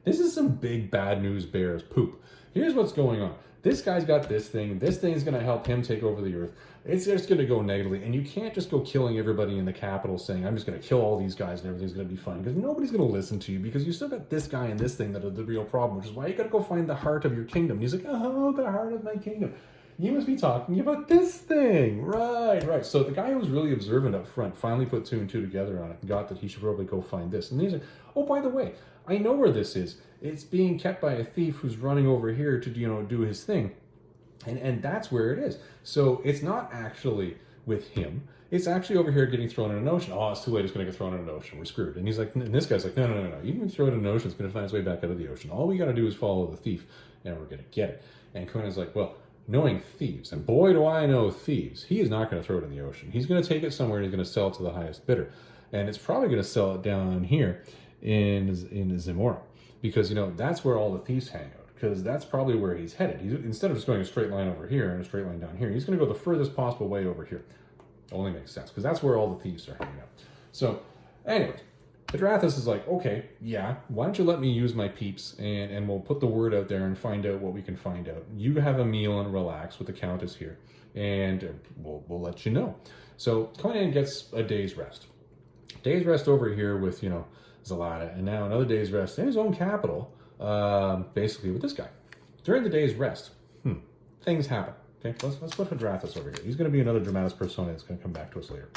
this is some big bad news bears poop. Here's what's going on. This guy's got this thing. This thing's going to help him take over the earth. It's just going to go negatively. And you can't just go killing everybody in the capital saying, I'm just going to kill all these guys and everything's going to be fine. Because nobody's going to listen to you, because you still got this guy and this thing that are the real problem, which is why you got to go find the heart of your kingdom. And he's like, oh, the heart of my kingdom. You must be talking about this thing. Right. So the guy who was really observant up front finally put 2 and 2 together on it and got that he should probably go find this. And he's like, oh, by the way, I know where this is. It's being kept by a thief who's running over here to, you know, do his thing. And that's where it is. So it's not actually with him. It's actually over here getting thrown in an ocean. Oh, it's too late. It's going to get thrown in an ocean. We're screwed. And he's like, and this guy's like, no. You can throw it in an ocean. It's going to find its way back out of the ocean. All we got to do is follow the thief, and we're going to get it. And Conan's like, well, knowing thieves, and boy do I know thieves, he is not going to throw it in the ocean. He's going to take it somewhere and he's going to sell it to the highest bidder. And it's probably going to sell it down here in Zamora, because, you know, that's where all the thieves hang out, because that's probably where he's headed. Instead of just going a straight line over here and a straight line down here, he's going to go the furthest possible way over here. Only makes sense, because that's where all the thieves are hanging out. So anyways, Hadrathas is like, okay, yeah, why don't you let me use my peeps, and we'll put the word out there and find out what we can find out. You have a meal and relax with the Countess here, and we'll let you know. So Conan gets a day's rest. Day's rest over here with, you know, Zalata, and now another day's rest in his own capital, basically with this guy. During the day's rest, things happen. Okay, let's put Hadrathas over here. He's going to be another dramatis persona that's going to come back to us later.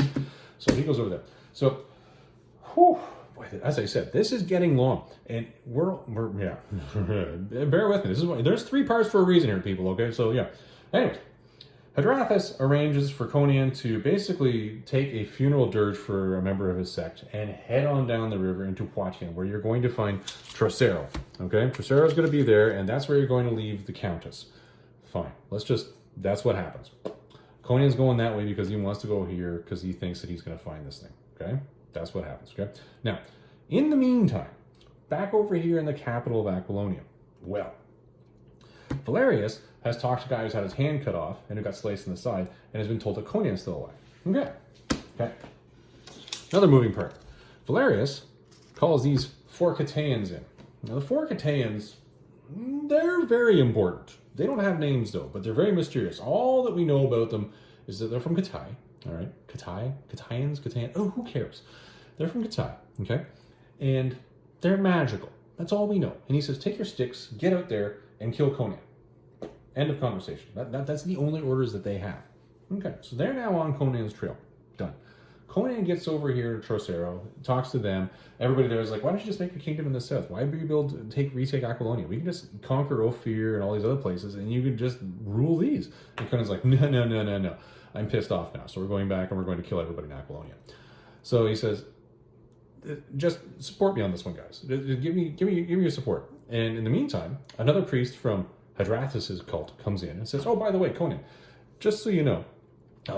So he goes over there. So, whew, boy, as I said, this is getting long, and we're yeah. Bear with me. This is why there's 3 parts for a reason here, people. Okay, so yeah. Anyways, Hadrathas arranges for Conan to basically take a funeral dirge for a member of his sect and head on down the river into Khitian, where you're going to find Trocero. Okay, Trocero is going to be there, and that's where you're going to leave the Countess. Fine. That's what happens. Conan's going that way because he wants to go here because he thinks that he's going to find this thing. Okay, that's what happens. Okay, now, in the meantime, back over here in the capital of Aquilonia, well, Valerius has talked to a guy who's had his hand cut off and who got sliced in the side and has been told that Conan's still alive. Okay. Another moving part. Valerius calls these 4 Khitians in. Now, the 4 Khitians, they're very important. They don't have names, though, but they're very mysterious. All that we know about them is that they're from Khitai. All right? Khitian? Oh, who cares? They're from Khitai, okay? And they're magical. That's all we know. And he says, take your sticks, get out there, and kill Conan. End of conversation. That's the only orders that they have. Okay, so they're now on Conan's trail. Done. Conan gets over here to Trocero, talks to them. Everybody there is like, why don't you just make a kingdom in the south? Why rebuild, retake Aquilonia? We can just conquer Ophir and all these other places, and you can just rule these. And Conan's like, no. I'm pissed off now, so we're going back and we're going to kill everybody in Aquilonia. So he says, just support me on this one, guys. Give me your support. And in the meantime, another priest from Hadrathas' cult comes in and says, oh, by the way, Conan, just so you know,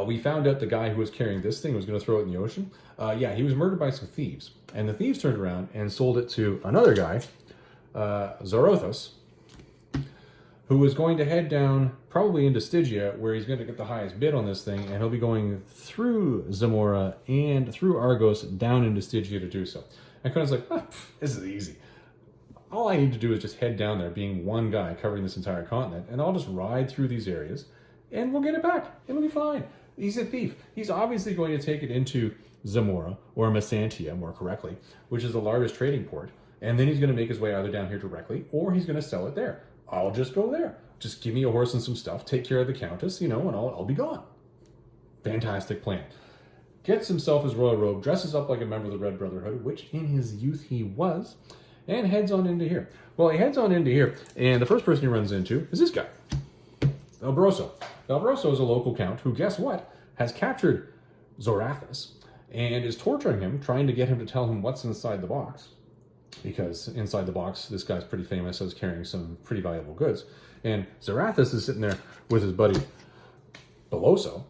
we found out the guy who was carrying this thing was going to throw it in the ocean. Yeah, he was murdered by some thieves. And the thieves turned around and sold it to another guy, Zorothos, who was going to head down probably into Stygia, where he's going to get the highest bid on this thing, and he'll be going through Zamora and through Argos down into Stygia to do so. And Conan's like, this is easy. All I need to do is just head down there, being one guy covering this entire continent, and I'll just ride through these areas, and we'll get it back. It'll be fine. He's a thief. He's obviously going to take it into Zamora, or Messantia, more correctly, which is the largest trading port. And then he's going to make his way either down here directly, or he's going to sell it there. I'll just go there. Just give me a horse and some stuff, take care of the countess, you know, and I'll be gone. Fantastic plan. Gets himself his royal robe, dresses up like a member of the Red Brotherhood, which in his youth he was, and heads on into here. Well, he heads on into here, and the first person he runs into is this guy, Valerius. Valerius is a local count who, guess what, has captured Zorathus and is torturing him, trying to get him to tell him what's inside the box. Because inside the box, this guy's pretty famous as carrying some pretty valuable goods. And Zorathus is sitting there with his buddy Beloso,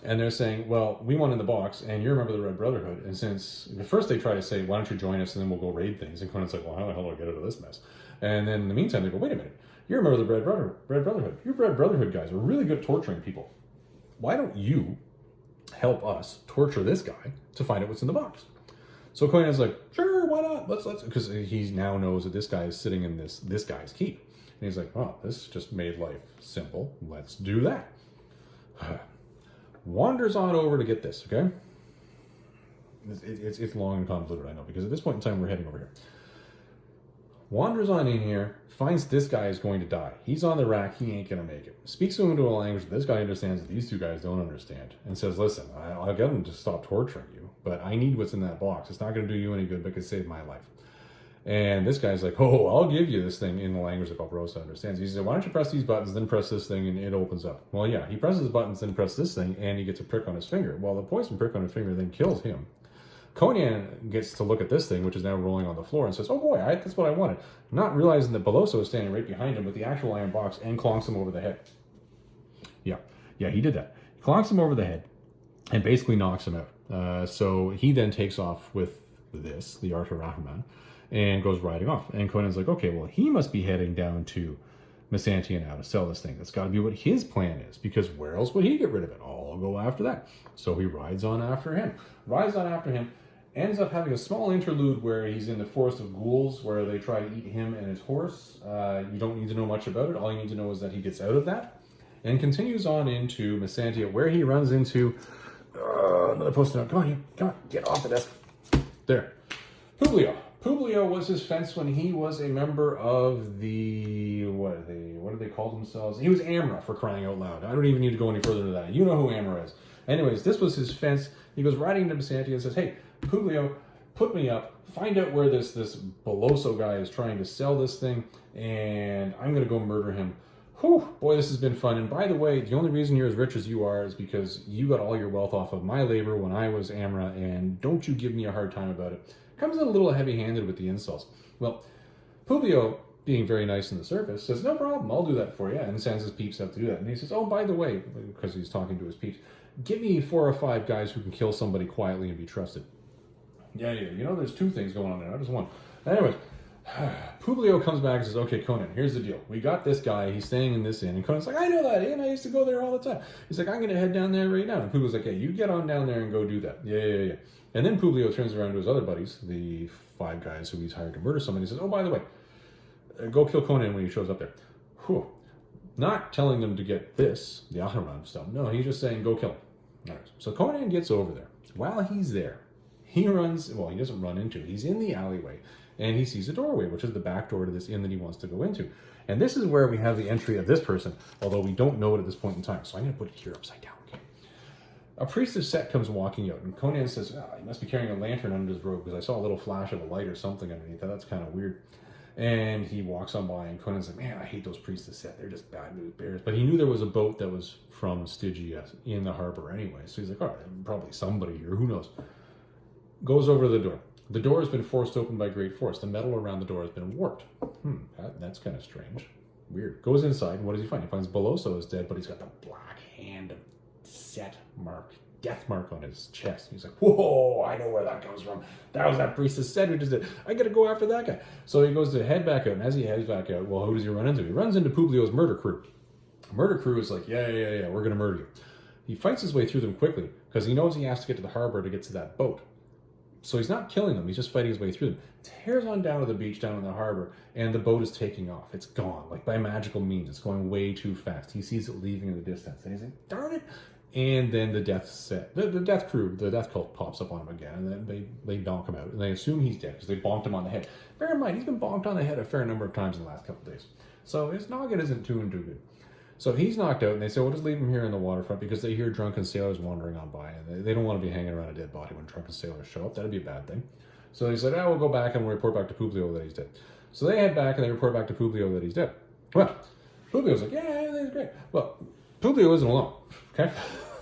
and they're saying, well, we want in the box, and you're a member of the Red Brotherhood. And since at first they try to say, why don't you join us, and then we'll go raid things. And Conan's like, well, how the hell do I get out of this mess? And then in the meantime, they go, wait a minute, you're a member of the Red Brotherhood. You Red Brotherhood guys are really good at torturing people. Why don't you help us torture this guy to find out what's in the box? So Conan's like, sure, why not? Let's, because he now knows that this guy is sitting in this guy's keep. And he's like, oh, this just made life simple. Let's do that. Wanders on over to get this, okay? It's long and convoluted, I know, because at this point in time, we're heading over here. Wanders on in here, finds this guy is going to die. He's on the rack, he ain't going to make it. Speaks to him into a language that this guy understands that these two guys don't understand. And says, listen, I'll get him to stop torturing you, but I need what's in that box. It's not going to do you any good, but it could save my life. And this guy's like, oh, I'll give you this thing in the language that Valerius understands. He said, why don't you press these buttons, then press this thing, and it opens up. Well, yeah, he presses the buttons, then presses this thing, and he gets a prick on his finger. Well, the poison prick on his finger then kills him. Conan gets to look at this thing, which is now rolling on the floor, and says, oh boy, that's what I wanted. Not realizing that Beloso is standing right behind him with the actual iron box and clonks him over the head. Yeah, he did that. He clonks him over the head and basically knocks him out. So he then takes off with this, the Arthur Rahman, and goes riding off. And Conan's like, okay, well, he must be heading down to Mazantia now to sell this thing. That's got to be what his plan is, because where else would he get rid of it? I'll go after that. So he rides on after him. Ends up having a small interlude where he's in the forest of ghouls where they try to eat him and his horse. You don't need to know much about it. All you need to know is that he gets out of that and continues on into Mazantia, where he runs into another post-it note. Come on, get off of this. There. Publio. Publio was his fence when he was a member of the, what do they call themselves? He was Amra, for crying out loud. I don't even need to go any further into that. You know who Amra is. Anyways, this was his fence. He goes riding into Mazantia and says, hey, Publio, put me up, find out where this Beloso guy is trying to sell this thing, and I'm going to go murder him. Whew, boy, this has been fun. And by the way, the only reason you're as rich as you are is because you got all your wealth off of my labor when I was Amra, and don't you give me a hard time about it. Comes in a little heavy-handed with the insults. Well, Publio, being very nice on the surface, says, no problem, I'll do that for you, and sends his peeps out to do that. And he says, oh, by the way, because he's talking to his peeps, give me 4 or 5 guys who can kill somebody quietly and be trusted. Yeah, you know, there's 2 things going on there, not just 1. Anyways, Publio comes back and says, okay, Conan, here's the deal. We got this guy, he's staying in this inn. And Conan's like, I know that inn, I used to go there all the time. He's like, I'm going to head down there right now. And Publio's like, hey, you get on down there and go do that. Yeah. And then Publio turns around to his other buddies, the 5 guys who he's hired to murder somebody. He says, oh, by the way, go kill Conan when he shows up there. Whew. Not telling them to get this, the Aharon stuff. No, he's just saying, go kill him. All right. So Conan gets over there. While he's there, he runs, well, he doesn't run into it. He's in the alleyway, and he sees a doorway, which is the back door to this inn that he wants to go into. And this is where we have the entry of this person, although we don't know it at this point in time. So I'm going to put it here upside down. Okay. A priestess Set comes walking out, and Conan says, he must be carrying a lantern under his robe, because I saw a little flash of a light or something underneath that. That's kind of weird. And he walks on by, and Conan's like, man, I hate those priestess Set. They're just bad news bears. But he knew there was a boat that was from Stygia in the harbor anyway. So he's like, all right, probably somebody here. Who knows? Goes over to the door. The door has been forced open by great force. The metal around the door has been warped. That's kind of strange. Weird. Goes inside, and what does he find? He finds Beloso is dead, but he's got the black hand of Set mark, death mark on his chest. He's like, whoa, I know where that comes from. That was that priestess Set who just did. I gotta go after that guy. So he goes to head back out, and as he heads back out, well, who does he run into? He runs into Publio's murder crew. Murder crew is like, yeah, we're gonna murder you. He fights his way through them quickly, because he knows he has to get to the harbor to get to that boat. So he's not killing them, he's just fighting his way through them. Tears on down to the beach, down in the harbor, and the boat is taking off. It's gone, like by magical means. It's going way too fast. He sees it leaving in the distance, and he's like, darn it, And then the death crew, the death cult pops up on him again, and then they bonk him out, and they assume he's dead because they bonked him on the head. Bear in mind, he's been bonked on the head a fair number of times in the last couple of days, so his noggin isn't too good. So he's knocked out, and they say, "We'll just leave him here in the waterfront," because they hear drunken sailors wandering on by, and they don't want to be hanging around a dead body when drunken sailors show up. That'd be a bad thing. So they said, "We'll go back and we'll report back to Publio that he's dead." So they head back and they report back to Publio that he's dead. Well, Publio's like, "Yeah, everything's great." Well, Publio isn't alone. Okay.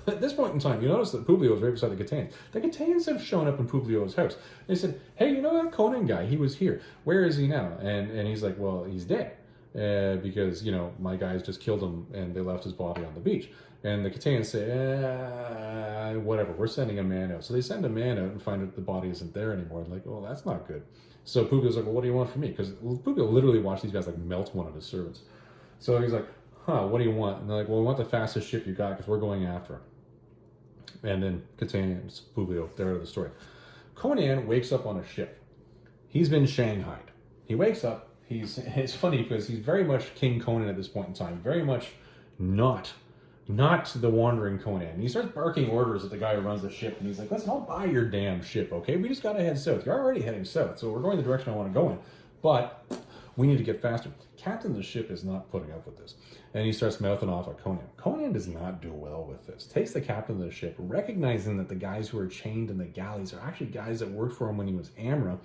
At this point in time, you notice that Publio is right beside the Khitians. The Khitians have shown up in Publio's house. They said, "Hey, you know that Conan guy? He was here. Where is he now?" And he's like, "Well, he's dead. Because, you know, my guys just killed him and they left his body on the beach." And the Khitians say, "Whatever, we're sending a man out." So they send a man out and find that the body isn't there anymore. Like, "Well, that's not good." So Publio's like, "Well, what do you want from me?" Because Publio literally watched these guys like melt one of his servants. So he's like, "What do you want?" And they're like, "Well, we want the fastest ship you got because we're going after him." And then Khitian, Publio, they're out of the story. Conan wakes up on a ship. He's been shanghaied. He wakes up. It's funny because he's very much King Conan at this point in time. Very much not the wandering Conan. And he starts barking orders at the guy who runs the ship. And he's like, "Listen, I'll buy your damn ship, okay? We just got to head south. You're already heading south. So we're going the direction I want to go in. But we need to get faster." Captain of the ship is not putting up with this. And he starts mouthing off at Conan. Conan does not do well with this. Takes the captain of the ship, recognizing that the guys who are chained in the galleys are actually guys that worked for him when he was Amra,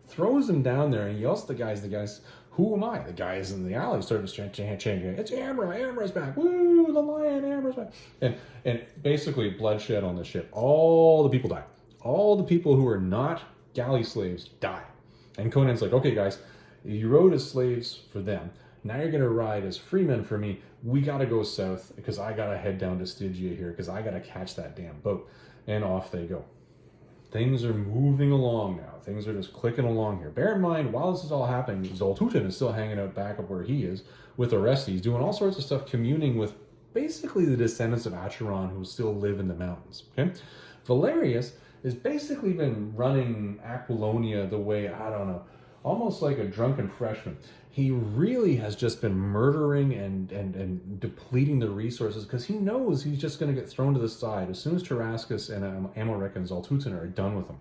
throws them down there and yells at the guys, "Who am I?" The guys in the alley start to chant, "It's Amra, Amra's back. Woo, the lion, Amra's back." And basically bloodshed on the ship. All the people die. All the people who are not galley slaves die. And Conan's like, "Okay, guys, you rode as slaves for them. Now you're going to ride as freemen for me. We got to go south because I got to head down to Stygia here because I got to catch that damn boat." And off they go. Things are moving along now. Things are just clicking along here. Bear in mind, while this is all happening, Xaltotun is still hanging out back up where he is with Orestes, doing all sorts of stuff, communing with basically the descendants of Acheron who still live in the mountains. Okay, Valerius has basically been running Aquilonia the way, I don't know, almost like a drunken freshman. He really has just been murdering and depleting the resources because he knows he's just going to get thrown to the side as soon as Tarascus and Amalric and Xaltotun are done with him.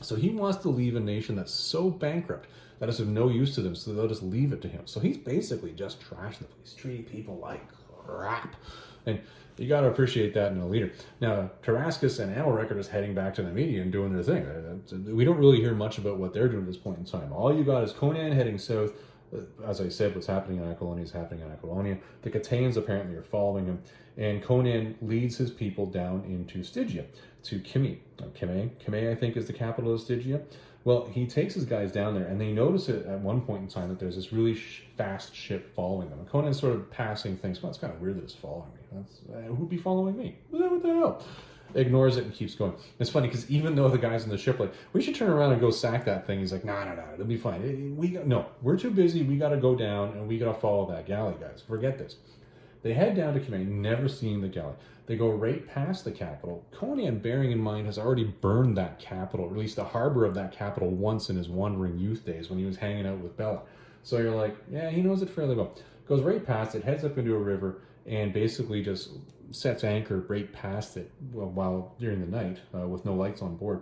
So he wants to leave a nation that's so bankrupt that it's of no use to them, so they'll just leave it to him. So he's basically just trashing the place, treating people like crap. And you got to appreciate that in a leader. Now, Tarascus and Amalric are just heading back to the media and doing their thing. We don't really hear much about what they're doing at this point in time. All you got is Conan heading south. As I said, what's happening in Aquilonia is happening in Aquilonia. The Khitians apparently are following him. And Conan leads his people down into Stygia, to Kyme. Kyme, I think, is the capital of Stygia. Well, he takes his guys down there, and they notice it at one point in time that there's this really fast ship following them. And Conan's sort of passing things. "Well, it's kind of weird that it's following me. Who'd be following me? What the hell?" Ignores it and keeps going. It's funny because even though the guys in the ship are like, "We should turn around and go sack that thing," he's like, no, it'll be fine. We're too busy. We got to go down and we got to follow that galley, guys. Forget this. They head down to Kyme, never seeing the galley. They go right past the capital. Conan, bearing in mind, has already burned that capital, or at least the harbor of that capital, once in his wandering youth days when he was hanging out with Bella. So you're like, yeah, he knows it fairly well. Goes right past it, heads up into a river, and basically just sets anchor right past it while during the night with no lights on board,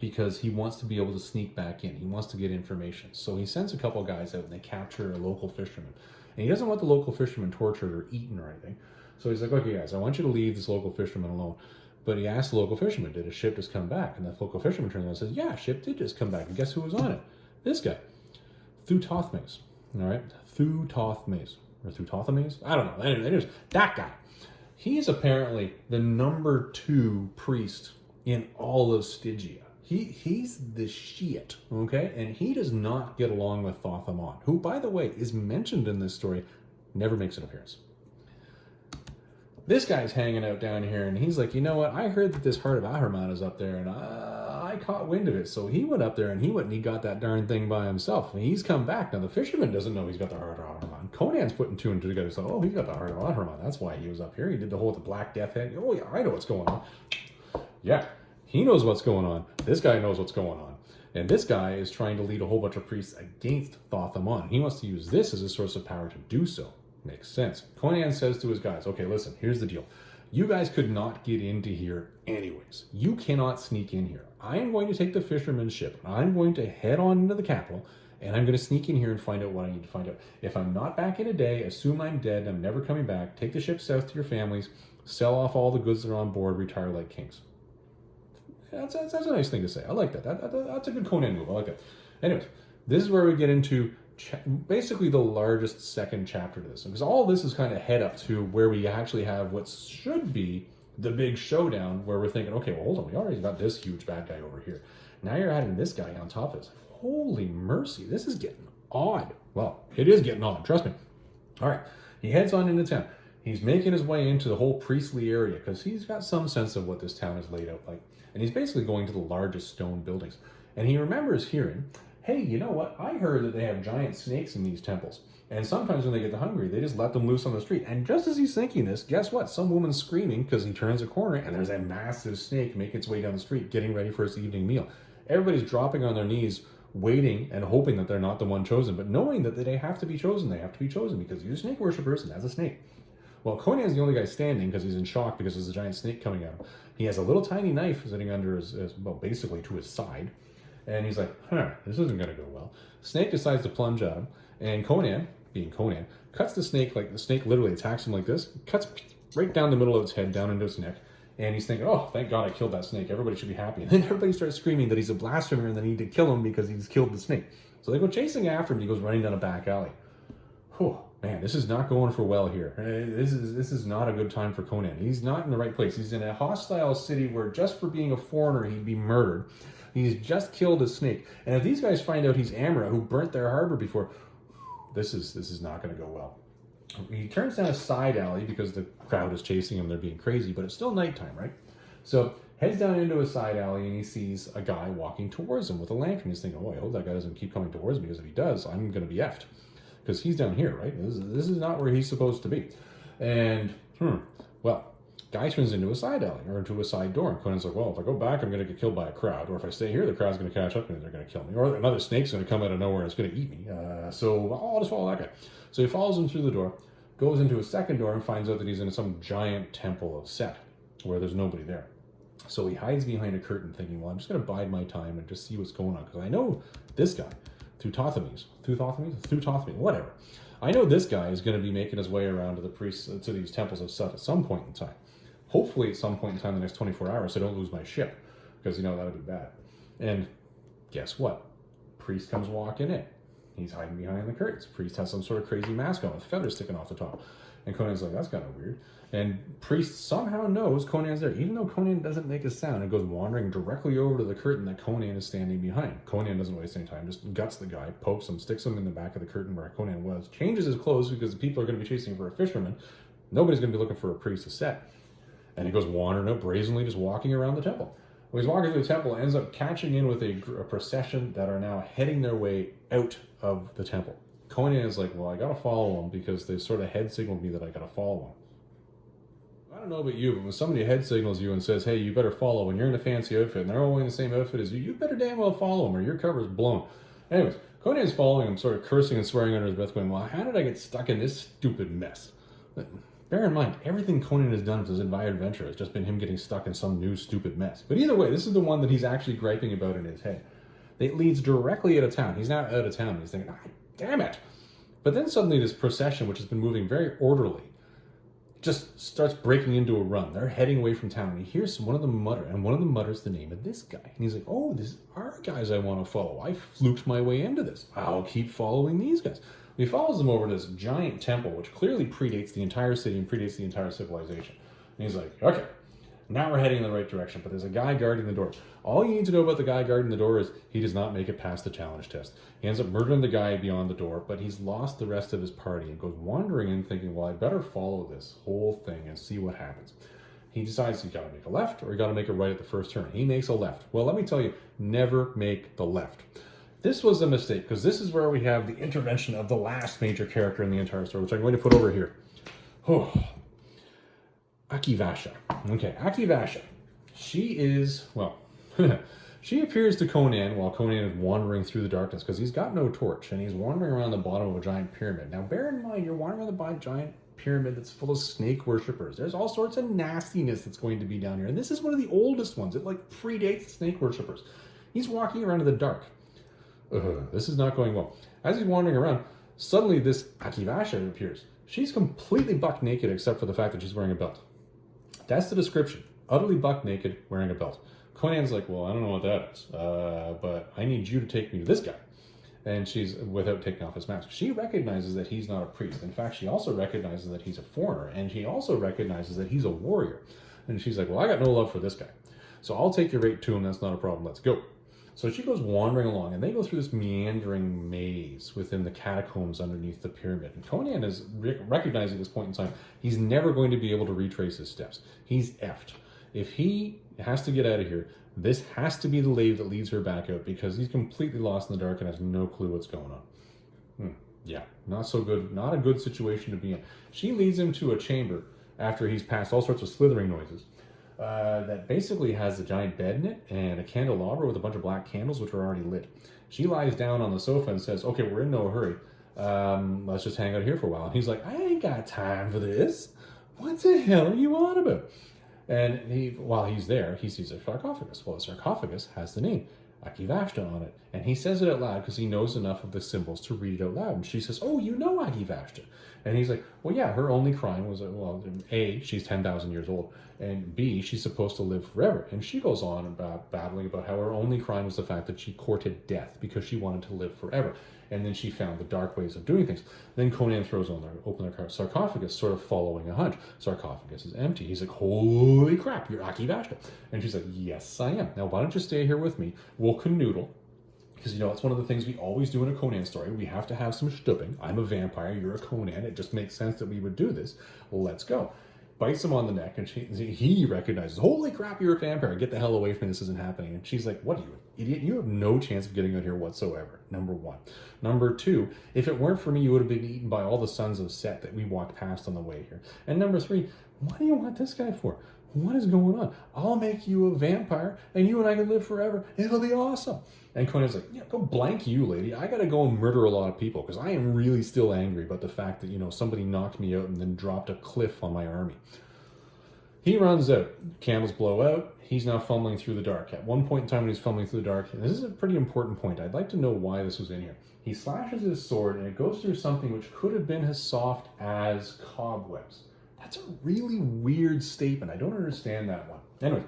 because he wants to be able to sneak back in. He wants to get information. So he sends a couple guys out and they capture a local fisherman. And he doesn't want the local fisherman tortured or eaten or anything. So he's like, "Okay, guys, I want you to leave this local fisherman alone." But he asked the local fisherman, "Did a ship just come back?" And the local fisherman turns around and says, "Yeah, a ship did just come back. And guess who was on it? This guy, Thuthothmes." All right, Thuthothmes. Or Thuthothmes? I don't know. Anyways, that guy. He's apparently the number 2 priest in all of Stygia. He's the shit, okay? And he does not get along with Thothemon, who, by the way, is mentioned in this story, never makes an appearance. This guy's hanging out down here, and he's like, "You know what? I heard that this heart of Ahriman is up there, and I caught wind of it." So he went up there, and he got that darn thing by himself. And he's come back. Now, the fisherman doesn't know he's got the heart of Ahriman. Conan's putting 2 and 2 together. So, he's got the heart of Ahriman. That's why he was up here. He did the whole with the Black Death head. Oh, yeah, I know what's going on. Yeah, he knows what's going on. This guy knows what's going on. And this guy is trying to lead a whole bunch of priests against Thothemon. He wants to use this as a source of power to do so. Makes sense. Conan says to his guys, "Okay, listen, here's the deal. You guys could not get into here anyways. You cannot sneak in here. I am going to take the fisherman's ship. I'm going to head on into the capital, and I'm going to sneak in here and find out what I need to find out. If I'm not back in a day, assume I'm dead, I'm never coming back, take the ship south to your families, sell off all the goods that are on board, retire like kings. That's a nice thing to say. I like that. That's a good Conan move. I like that. Anyways, this is where we get into basically the largest second chapter to this. Because all this is kind of head up to where we actually have what should be the big showdown, where we're thinking, okay, well, hold on, we already got this huge bad guy over here. Now you're adding this guy on top of this. Holy mercy, this is getting odd. Well, it is getting odd, trust me. All right, he heads on into town. He's making his way into the whole priestly area because he's got some sense of what this town is laid out like. And he's basically going to the largest stone buildings. And he remembers hearing, hey, you know what? I heard that they have giant snakes in these temples. And sometimes when they get hungry, they just let them loose on the street. And just as he's thinking this, guess what? Some woman's screaming because he turns a corner and there's a massive snake making its way down the street, getting ready for its evening meal. Everybody's dropping on their knees, waiting and hoping that they're not the one chosen, but knowing that they have to be chosen. They have to be chosen because you're snake worshippers and that's a snake. Well, Conan's the only guy standing because he's in shock because there's a giant snake coming at him. He has a little tiny knife sitting under his well, basically to his side. And he's like, this isn't going to go well. Snake decides to plunge at him. And Conan, being Conan, cuts the snake, like the snake literally attacks him like this, cuts right down the middle of its head, down into its neck. And he's thinking, oh, thank God I killed that snake. Everybody should be happy. And then everybody starts screaming that he's a blasphemer and they need to kill him because he's killed the snake. So they go chasing after him. And he goes running down a back alley. Whew. Man, this is not going for well here. This is not a good time for Conan. He's not in the right place. He's in a hostile city where just for being a foreigner, he'd be murdered. He's just killed a snake. And if these guys find out he's Amra, who burnt their harbor before, this is not going to go well. He turns down a side alley because the crowd is chasing him. They're being crazy, but it's still nighttime, right? So heads down into a side alley and he sees a guy walking towards him with a lantern. He's thinking, oh, I hope that guy doesn't keep coming towards me because if he does, I'm going to be effed. Because he's down here, right? This is not where he's supposed to be. And, well, guy turns into a side alley or into a side door. And Conan's like, well, if I go back, I'm going to get killed by a crowd. Or if I stay here, the crowd's going to catch up to me and they're going to kill me. Or another snake's going to come out of nowhere and it's going to eat me. So I'll just follow that guy. So he follows him through the door, goes into a second door and finds out that he's in some giant temple of Set where there's nobody there. So he hides behind a curtain thinking, well, I'm just going to bide my time and just see what's going on. Because I know this guy, Thutothomes, whatever. I know this guy is going to be making his way around to the priests, to these temples of Sut at some point in time. Hopefully at some point in time in the next 24 hours so I don't lose my ship. Because, that would be bad. And guess what? Priest comes walking in. He's hiding behind the curtains. Priest has some sort of crazy mask on with feathers sticking off the top. And Conan's like, that's kind of weird. And Priest somehow knows Conan's there, even though Conan doesn't make a sound and goes wandering directly over to the curtain that Conan is standing behind. Conan doesn't waste any time, just guts the guy, pokes him, sticks him in the back of the curtain where Conan was, changes his clothes because the people are going to be chasing for a fisherman. Nobody's going to be looking for a priest to Set. And he goes wandering out, brazenly just walking around the temple. When he's walking through the temple, ends up catching in with a procession that are now heading their way out of the temple. Conan is like, well, I got to follow them because they've sort of head signaled me that I got to follow them. I don't know about you, but when somebody head signals you and says, hey, you better follow, and you're in a fancy outfit and they're all wearing the same outfit as you, you better damn well follow them or your cover's blown. Anyways, Conan's following him, sort of cursing and swearing under his breath, going, well, how did I get stuck in this stupid mess? But bear in mind, everything Conan has done with his entire adventure has just been him getting stuck in some new stupid mess. But either way, this is the one that he's actually griping about in his head. It leads directly out of town. He's now out of town. He's thinking, damn it. But then suddenly this procession, which has been moving very orderly, just starts breaking into a run. They're heading away from town, and he hears one of them mutter, and one of them mutters the name of this guy. And he's like, oh, these are guys I want to follow. I fluked my way into this. I'll keep following these guys. He follows them over to this giant temple, which clearly predates the entire city and predates the entire civilization. And he's like, okay, now we're heading in the right direction, but there's a guy guarding the door. All you need to know about the guy guarding the door is he does not make it past the challenge test. He ends up murdering the guy beyond the door, but he's lost the rest of his party and goes wandering in thinking, well, I better follow this whole thing and see what happens. He decides he's got to make a left or he got to make a right at the first turn. He makes a left. Well, let me tell you, never make the left. This was a mistake because this is where we have the intervention of the last major character in the entire story, which I'm going to put over here. Oh. Akivasha. Okay, Akivasha. She is, well, she appears to Conan while Conan is wandering through the darkness because he's got no torch and he's wandering around the bottom of a giant pyramid. Now, bear in mind, you're wandering around the giant pyramid that's full of snake worshippers. There's all sorts of nastiness that's going to be down here. And this is one of the oldest ones. It like predates the snake worshippers. He's walking around in the dark. This is not going well. As he's wandering around, suddenly this Akivasha appears. She's completely buck naked except for the fact that she's wearing a belt. That's the description. Utterly buck naked, wearing a belt. Conan's like, well, I don't know what that is, but I need you to take me to this guy. And she's, without taking off his mask, she recognizes that he's not a priest. In fact, she also recognizes that he's a foreigner, and she also recognizes that he's a warrior. And she's like, well, I got no love for this guy. So I'll take you right to him, that's not a problem, let's go. So she goes wandering along, and they go through this meandering maze within the catacombs underneath the pyramid. And Conan is recognizing at this point in time, he's never going to be able to retrace his steps. He's effed. If he has to get out of here, this has to be the lave that leads her back out, because he's completely lost in the dark and has no clue what's going on. Yeah, not so good. Not a good situation to be in. She leads him to a chamber after he's passed all sorts of slithering noises. That basically has a giant bed in it and a candelabra with a bunch of black candles which are already lit. She lies down on the sofa and says, okay, we're in no hurry. Let's just hang out here for a while. And he's like, I ain't got time for this. What the hell are you on about? And while he's there, he sees a sarcophagus. Well, the sarcophagus has the name Akivashta on it. And he says it out loud because he knows enough of the symbols to read it out loud. And she says, oh, you know Akivashta. And he's like, well, yeah, her only crime was, well, A, she's 10,000 years old, and B, she's supposed to live forever. And she goes on about babbling about how her only crime was the fact that she courted death because she wanted to live forever. And then she found the dark ways of doing things. Then Conan throws open the sarcophagus, sort of following a hunch. Sarcophagus is empty. He's like, holy crap, you're Akivashta. And she's like, yes, I am. Now, why don't you stay here with me? We'll canoodle. Because, you know, it's one of the things we always do in a Conan story. We have to have some shtupping. I'm a vampire, you're a Conan. It just makes sense that we would do this. Let's go. Bites him on the neck, and he recognizes, holy crap, you're a vampire. Get the hell away from me. This isn't happening. And she's like, what are you, idiot? You have no chance of getting out here whatsoever, number one. Number two, if it weren't for me, you would have been eaten by all the sons of Set that we walked past on the way here. And number three, what do you want this guy for? What is going on? I'll make you a vampire, and you and I can live forever. It'll be awesome. And Conan's like, yeah, go blank you, lady. I got to go and murder a lot of people because I am really still angry about the fact that, you know, somebody knocked me out and then dropped a cliff on my army. He runs out. Candles blow out. He's now fumbling through the dark. At one point in time when he's fumbling through the dark, and this is a pretty important point. I'd like to know why this was in here. He slashes his sword, and it goes through something which could have been as soft as cobwebs. That's a really weird statement. I don't understand that one. Anyway,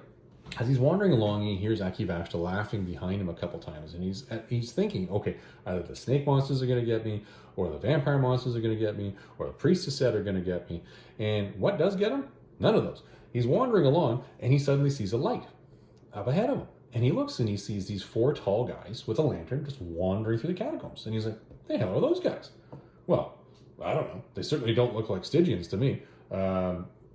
as he's wandering along, he hears Akivashta laughing behind him a couple times, and he's thinking, okay, either the snake monsters are going to get me, or the vampire monsters are going to get me, or the priests of Set are going to get me. And what does get him? None of those. He's wandering along, and he suddenly sees a light up ahead of him. And he looks and he sees these four tall guys with a lantern just wandering through the catacombs. And he's like, the hell are those guys? Well, I don't know. They certainly don't look like Stygians to me.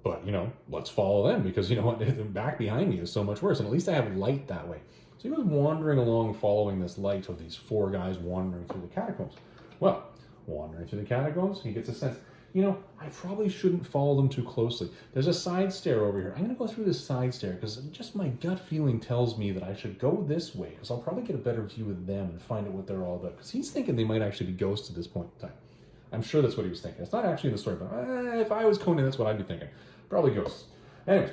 But, you know, let's follow them because, you know what, back behind me is so much worse. And at least I have light that way. So he was wandering along following this light of these four guys wandering through the catacombs. Well, wandering through the catacombs, he gets a sense, you know, I probably shouldn't follow them too closely. There's a side stair over here. I'm going to go through this side stair because just my gut feeling tells me that I should go this way because I'll probably get a better view of them and find out what they're all about. Because he's thinking they might actually be ghosts at this point in time. I'm sure that's what he was thinking. It's not actually in the story, but if I was Conan, that's what I'd be thinking. Probably ghosts. Anyway,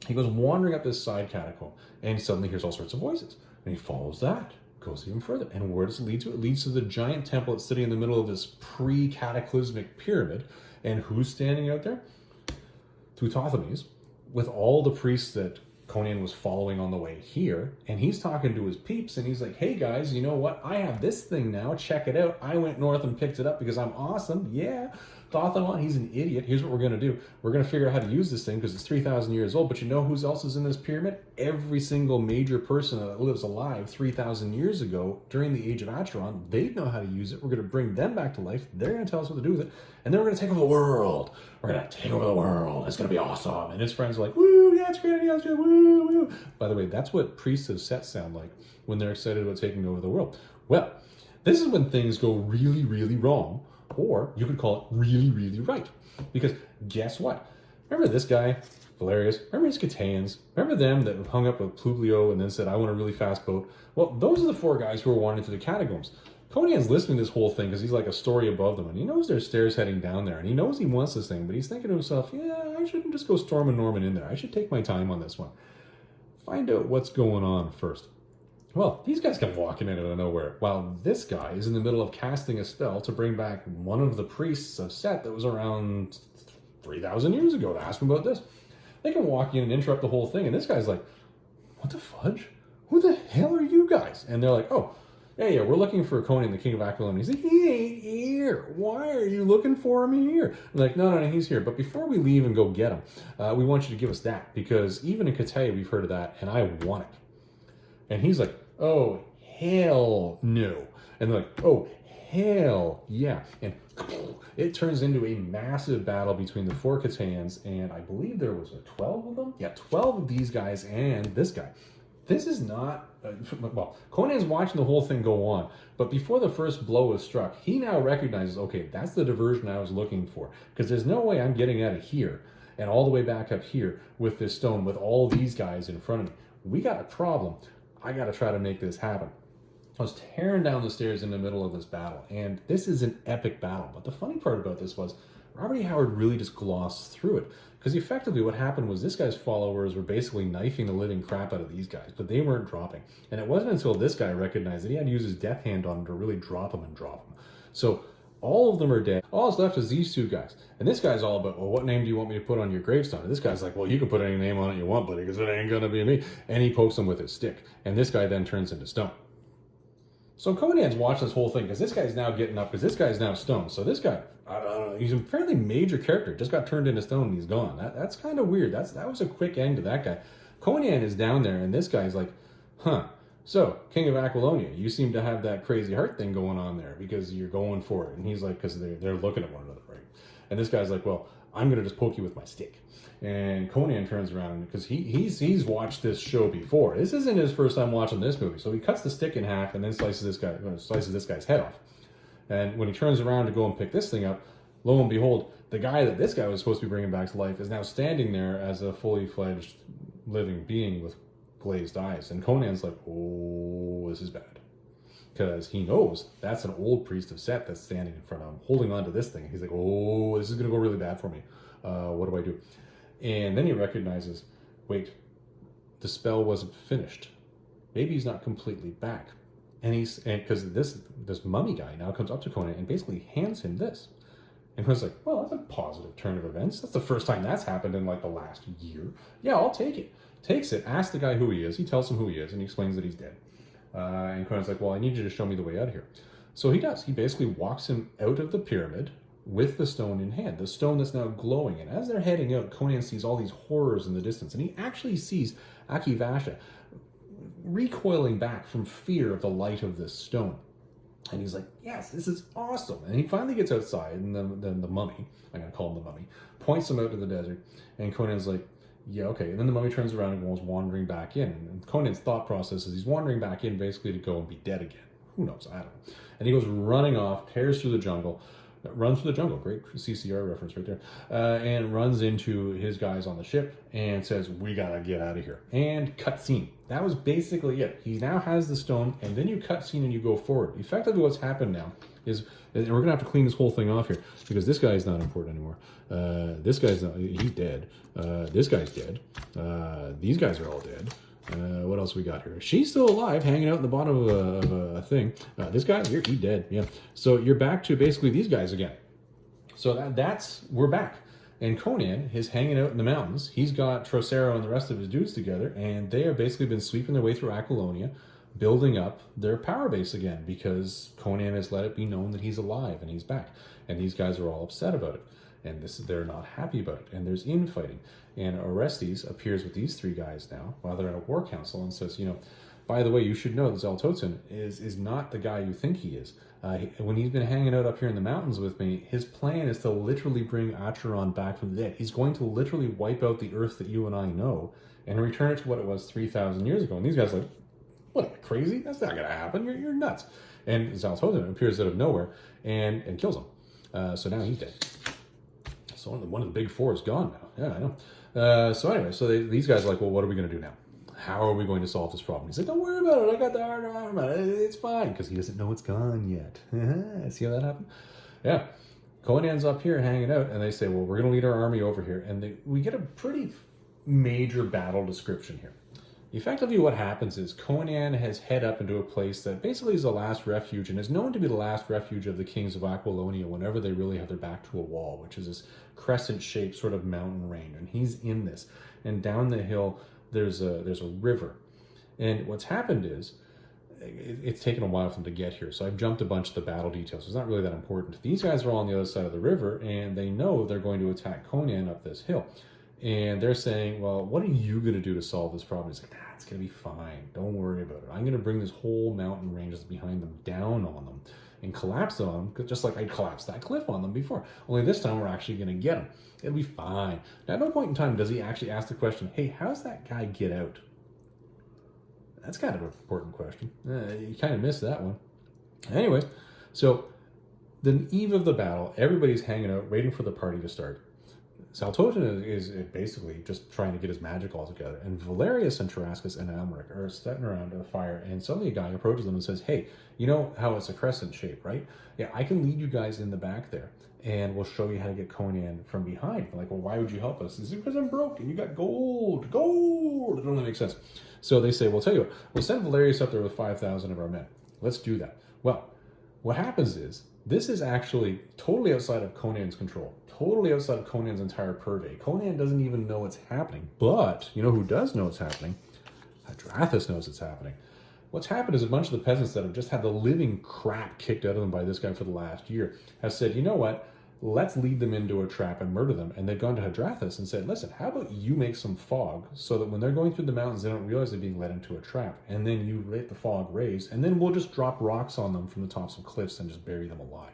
he goes wandering up this side catacomb, and he suddenly hears all sorts of voices. And he follows that, goes even further. And where does it lead to? It leads to the giant temple that's sitting in the middle of this pre-cataclysmic pyramid. And who's standing out there? Teutothomes, with all the priests that Conan was following on the way here, and he's talking to his peeps, and he's like, hey guys, you know what? I have this thing now. Check it out. I went north and picked it up because I'm awesome. Yeah. Thothon, he's an idiot. Here's what we're going to do. We're going to figure out how to use this thing because it's 3,000 years old. But you know who else is in this pyramid? Every single major person that lives alive 3,000 years ago during the age of Acheron. They know how to use it. We're going to bring them back to life. They're going to tell us what to do with it. And then we're going to take over the world. We're going to take over the world. It's going to be awesome. And his friends are like, woo, yeah, it's great. Yeah, it's good. Woo, woo. By the way, that's what priests of Set sound like when they're excited about taking over the world. Well, this is when things go really, really wrong. Or you could call it really, really right. Because guess what? Remember this guy, Valerius? Remember his Khitians? Remember them that hung up with Publio and then said, I want a really fast boat? Well, those are the four guys who were wandering through the catacombs. Conan's listening to this whole thing because he's like a story above them, and he knows there's stairs heading down there, and he knows he wants this thing, but he's thinking to himself, yeah, I shouldn't just go storming Norman in there. I should take my time on this one. Find out what's going on first. Well, these guys come walking in out of nowhere, while this guy is in the middle of casting a spell to bring back one of the priests of Set that was around 3,000 years ago to ask him about this. They can walk in and interrupt the whole thing, and this guy's like, what the fudge? Who the hell are you guys? And they're like, oh, yeah, we're looking for Conan, the king of Aquilonia. He's like, he ain't here. Why are you looking for him here? I'm like, no, he's here. But before we leave and go get him, we want you to give us that, because even in Khitian, we've heard of that, and I want it. And he's like, oh, hell no. And they're like, oh, hell yeah. And it turns into a massive battle between the 4 Khitians, and I believe there was 12 of them? Yeah, 12 of these guys and this guy. This is not, well, Conan's watching the whole thing go on, but before the first blow is struck, he now recognizes, okay, that's the diversion I was looking for, because there's no way I'm getting out of here and all the way back up here with this stone with all these guys in front of me. We got a problem. I got to try to make this happen. I was tearing down the stairs in the middle of this battle, and this is an epic battle. But the funny part about this was Robert E. Howard really just glossed through it, because effectively what happened was this guy's followers were basically knifing the living crap out of these guys, but they weren't dropping. And it wasn't until this guy recognized that he had to use his death hand on him to really drop them. So all of them are dead. All that's left is these 2 guys. And this guy's all about, well, what name do you want me to put on your gravestone? And this guy's like, well, you can put any name on it you want, buddy, because it ain't gonna be me. And he pokes him with his stick. And this guy then turns into stone. So Conan's watching this whole thing, because this guy's now getting up, because this guy's now stone. So this guy, I don't know, he's a fairly major character. Just got turned into stone and he's gone. That's kind of weird. That was a quick end to that guy. Conan is down there, and this guy's like, huh. So, King of Aquilonia, you seem to have that crazy heart thing going on there because you're going for it. And he's like, because they're looking at one another, right? And this guy's like, well, I'm going to just poke you with my stick. And Conan turns around, because he's watched this show before. This isn't his first time watching this movie. So he cuts the stick in half and then slices this guy's head off. And when he turns around to go and pick this thing up, lo and behold, the guy that this guy was supposed to be bringing back to life is now standing there as a fully fledged living being with glazed eyes. And Conan's like, oh, this is bad. Because he knows that's an old priest of Set that's standing in front of him, holding on to this thing. He's like, oh, this is going to go really bad for me. What do I do? And then he recognizes, wait, the spell wasn't finished. Maybe he's not completely back. And because this mummy guy now comes up to Conan and basically hands him this. And Conan's like, well, that's a positive turn of events. That's the first time that's happened in like the last year. Yeah, I'll take it. Takes it, asks the guy who he is. He tells him who he is, and he explains that he's dead. And Conan's like, well, I need you to show me the way out of here. So he does. He basically walks him out of the pyramid with the stone in hand, the stone that's now glowing. And as they're heading out, Conan sees all these horrors in the distance, and he actually sees Akivasha recoiling back from fear of the light of this stone. And he's like, yes, this is awesome. And he finally gets outside, and then the mummy, I'm going to call him the mummy, points him out to the desert. And Conan's like, yeah, okay. And then the mummy turns around and goes wandering back in. And Conan's thought process is he's wandering back in basically to go and be dead again. Who knows? I don't know. And he goes running off, tears through the jungle, runs through the jungle, great CCR reference right there, and runs into his guys on the ship and says, we gotta get out of here. And cutscene. That was basically it. He now has the stone, and then you cutscene and you go forward. Effectively what's happened now is, and we're gonna have to clean this whole thing off here, because this guy is not important anymore. This guy's not, he's dead. This guy's dead. These guys are all dead. What else we got here? She's still alive, hanging out in the bottom of a thing. This guy, he's dead. Yeah. So you're back to basically these guys again. So we're back. And Conan is hanging out in the mountains. He's got Trocero and the rest of his dudes together, and they have basically been sweeping their way through Aquilonia, building up their power base again, because Conan has let it be known that he's alive and he's back. And these guys are all upset about it. And they're not happy about it. And there's infighting. And Orestes appears with these 3 guys now, while they're in a war council, and says, by the way, you should know that Xaltotun is not the guy you think he is. When he's been hanging out up here in the mountains with me, his plan is to literally bring Acheron back from the dead. He's going to literally wipe out the Earth that you and I know and return it to what it was 3,000 years ago. And these guys are like, what, crazy? That's not going to happen. You're nuts. And Xaltotun appears out of nowhere and kills him. So now he's dead. So one of the big 4 is gone now. Yeah, I know. So anyway, these guys are like, well, what are we going to do now? how are we going to solve this problem? He's like, don't worry about it. I got the hard armor. It's fine. Because he doesn't know it's gone yet. See how that happened? Yeah. Conan's up here hanging out, and they say, well, we're going to lead our army over here. And we get a pretty major battle description here. Effectively, what happens is Conan has head up into a place that basically is the last refuge and is known to be the last refuge of the kings of Aquilonia whenever they really have their back to a wall, which is this crescent-shaped sort of mountain range. And he's in this. And down the hill, there's a river. And what's happened is, it's taken a while for them to get here. So I've jumped a bunch of the battle details. It's not really that important. These guys are all on the other side of the river, and they know they're going to attack Conan up this hill. And they're saying, well, what are you going to do to solve this problem? He's like, nah, it's going to be fine. Don't worry about it. I'm going to bring this whole mountain range that's behind them down on them and collapse it on them, just like I collapsed that cliff on them before. Only this time we're actually going to get them. It'll be fine. Now, at no point in time does he actually ask the question, hey, how's that guy get out? That's kind of an important question. You kind of missed that one. Anyways, so the eve of the battle, everybody's hanging out, waiting for the party to start. Xaltotun is basically just trying to get his magic all together. And Valerius and Tarascus and Amalric are sitting around a fire, and suddenly a guy approaches them and says, hey, you know how it's a crescent shape, right? Yeah, I can lead you guys in the back there, and we'll show you how to get Conan from behind. They're like, well, why would you help us? He says, because I'm broke, and you got gold. It don't really make sense. So they say, well, tell you what, we'll send Valerius up there with 5,000 of our men. Let's do that. Well, what happens is, this is actually totally outside of Conan's control. Totally outside of Conan's entire purvey. Conan doesn't even know what's happening. But, you know who does know what's happening? Adrathus knows it's happening. What's happened is a bunch of the peasants that have just had the living crap kicked out of them by this guy for the last year have said, you know what? Let's lead them into a trap and murder them. And they've gone to Adrathus and said, listen, how about you make some fog so that when they're going through the mountains, they don't realize they're being led into a trap. And then you let the fog raise, and then we'll just drop rocks on them from the tops of cliffs and just bury them alive.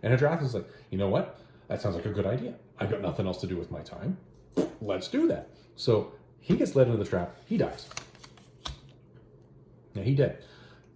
And Adrathus is like, you know what? That sounds like a good idea. I've got nothing else to do with my time. Let's do that. So he gets led into the trap. He dies. Now, he dead.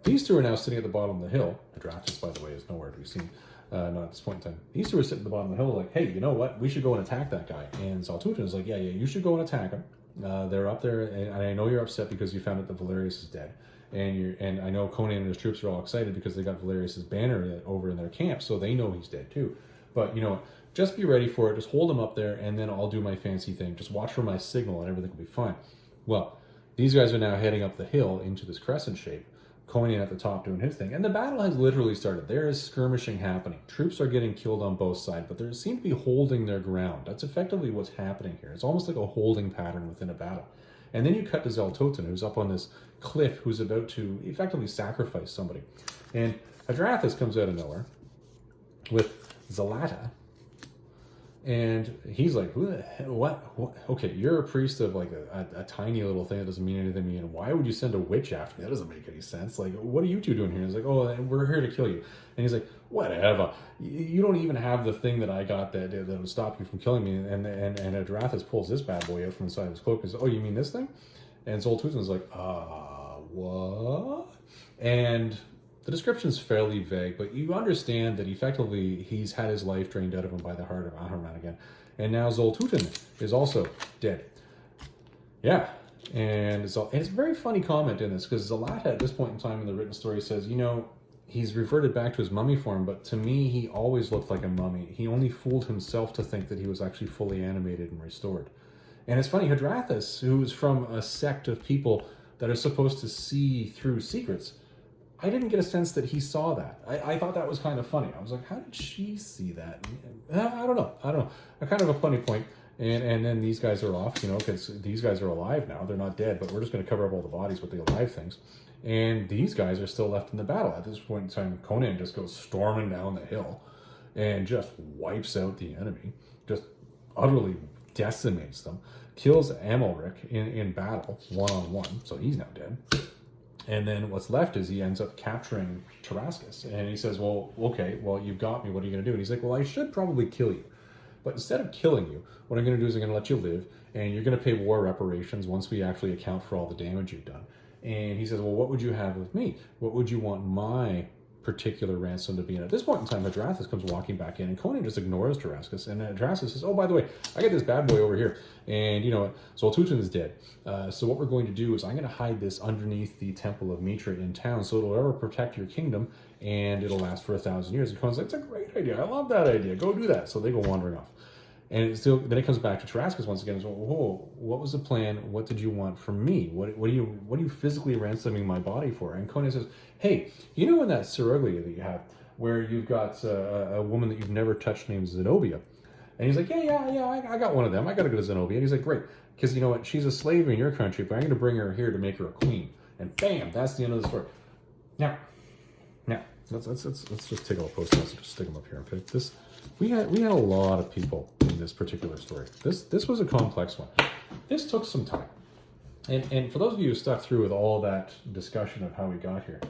These two are now sitting at the bottom of the hill. Adrathus, by the way, is nowhere to be seen. Not at this point in time. These two are sitting at the bottom of the hill like, hey, you know what? We should go and attack that guy. And Xaltotun is like, yeah, you should go and attack him. They're up there, and I know you're upset because you found out that Valerius is dead. And I know Conan and his troops are all excited because they got Valerius's banner over in their camp, so they know he's dead too. But, you know, just be ready for it. Just hold him up there, and then I'll do my fancy thing. Just watch for my signal, and everything will be fine. Well, these guys are now heading up the hill into this crescent shape. Conan at the top doing his thing. And the battle has literally started. There is skirmishing happening. Troops are getting killed on both sides, but they seem to be holding their ground. That's effectively what's happening here. It's almost like a holding pattern within a battle. And then you cut to Xaltotun, who's up on this cliff, who's about to effectively sacrifice somebody. And Adrathus comes out of nowhere with Zalata. And he's like, who the hell, what? Okay, you're a priest of like a tiny little thing that doesn't mean anything to me, and why would you send a witch after me? That doesn't make any sense. Like, what are you two doing here? He's like, oh, we're here to kill you. And he's like, whatever. You don't even have the thing that I got that would stop you from killing me. And Adrathus pulls this bad boy out from inside his cloak and says, oh, you mean this thing? And Xaltotun's like, what? And the description is fairly vague, but you understand that effectively he's had his life drained out of him by the heart of Ahriman again. And now Xaltotun is also dead. Yeah. And it's a very funny comment in this, because Zalata at this point in time in the written story says, you know, he's reverted back to his mummy form, but to me, he always looked like a mummy. He only fooled himself to think that he was actually fully animated and restored. And it's funny, Adrathus, who's from a sect of people that are supposed to see through secrets, I didn't get a sense that he saw that. I thought that was kind of funny. I was like, how did she see that? I don't know. A kind of a funny point. And then these guys are off, you know, because these guys are alive now. They're not dead, but we're just going to cover up all the bodies with the alive things. And these guys are still left in the battle. At this point in time, Conan just goes storming down the hill and just wipes out the enemy. Just utterly decimates them. Kills Amalric in battle, one-on-one. So he's now dead. And then what's left is he ends up capturing Tarascus. And he says, well, okay, well, you've got me. What are you going to do? And he's like, well, I should probably kill you. But instead of killing you, what I'm going to do is I'm going to let you live, and you're going to pay war reparations once we actually account for all the damage you've done. And he says, well, what would you have with me? What would you want my particular ransom to be in. At this point in time, Adrastus comes walking back in, and Conan just ignores Adrastus, and Adrastus says, oh, by the way, I got this bad boy over here, and, you know, Xaltotun is dead. So what we're going to do is I'm going to hide this underneath the Temple of Mitra in town, so it'll ever protect your kingdom, and it'll last for 1,000 years. And Conan's like, it's a great idea. I love that idea. Go do that. So they go wandering off. And it's still, then it comes back to Tarascus once again. So, whoa, what was the plan? What did you want from me? What are you physically ransoming my body for? And Conan says, hey, you know in that Seruglia that you have, where you've got a woman that you've never touched named Zenobia? And he's like, yeah, I got one of them. I got to go to Zenobia. And he's like, great, because you know what? She's a slave in your country, but I'm going to bring her here to make her a queen. And bam, that's the end of the story. Now, let's just take all the post-its and just stick them up here. Okay, we had a lot of people in this particular story. This was a complex one. This took some time, and for those of you who stuck through with all that discussion of how we got here,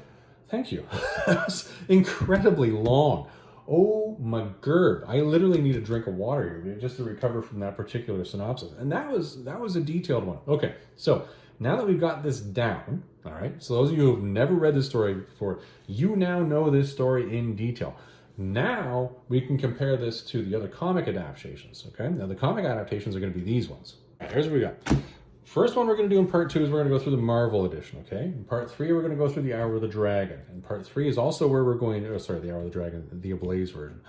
thank you. That was incredibly long. Oh my god! I literally need a drink of water here just to recover from that particular synopsis, and that was a detailed one. Okay, so now that we've got this down, all right. So those of you who have never read this story before, you now know this story in detail. Now we can compare this to the other comic adaptations, okay? Now the comic adaptations are going to be these ones. Here's what we got. First one we're going to do in part 2 is we're going to go through the Marvel edition, okay? In part 3 we're going to go through the Hour of the Dragon. And part 3 is also where we're going to, the Hour of the Dragon, the Ablaze version.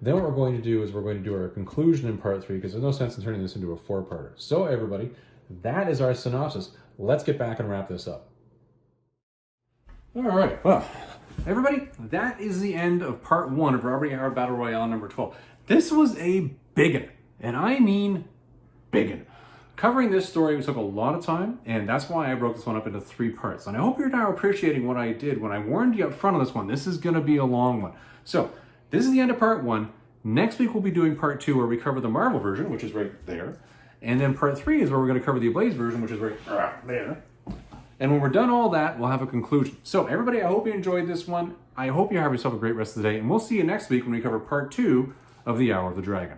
Then what we're going to do is we're going to do our conclusion in part 3 because there's no sense in turning this into a 4-parter. So everybody, that is our synopsis. Let's get back and wrap this up. All right, well, everybody, that is the end of part 1 of Robert E. Howard Battle Royale number 12. This was a biggin, and I mean biggin. Covering this story took a lot of time, and that's why I broke this one up into 3 parts. And I hope you're now appreciating what I did when I warned you up front of this one. This is going to be a long one. So, this is the end of part 1. Next week we'll be doing part 2 where we cover the Marvel version, which is right there. And then part 3 is where we're going to cover the Ablaze version, which is right there. And when we're done all that, we'll have a conclusion. So everybody, I hope you enjoyed this one. I hope you have yourself a great rest of the day. And we'll see you next week when we cover part 2 of The Hour of the Dragon.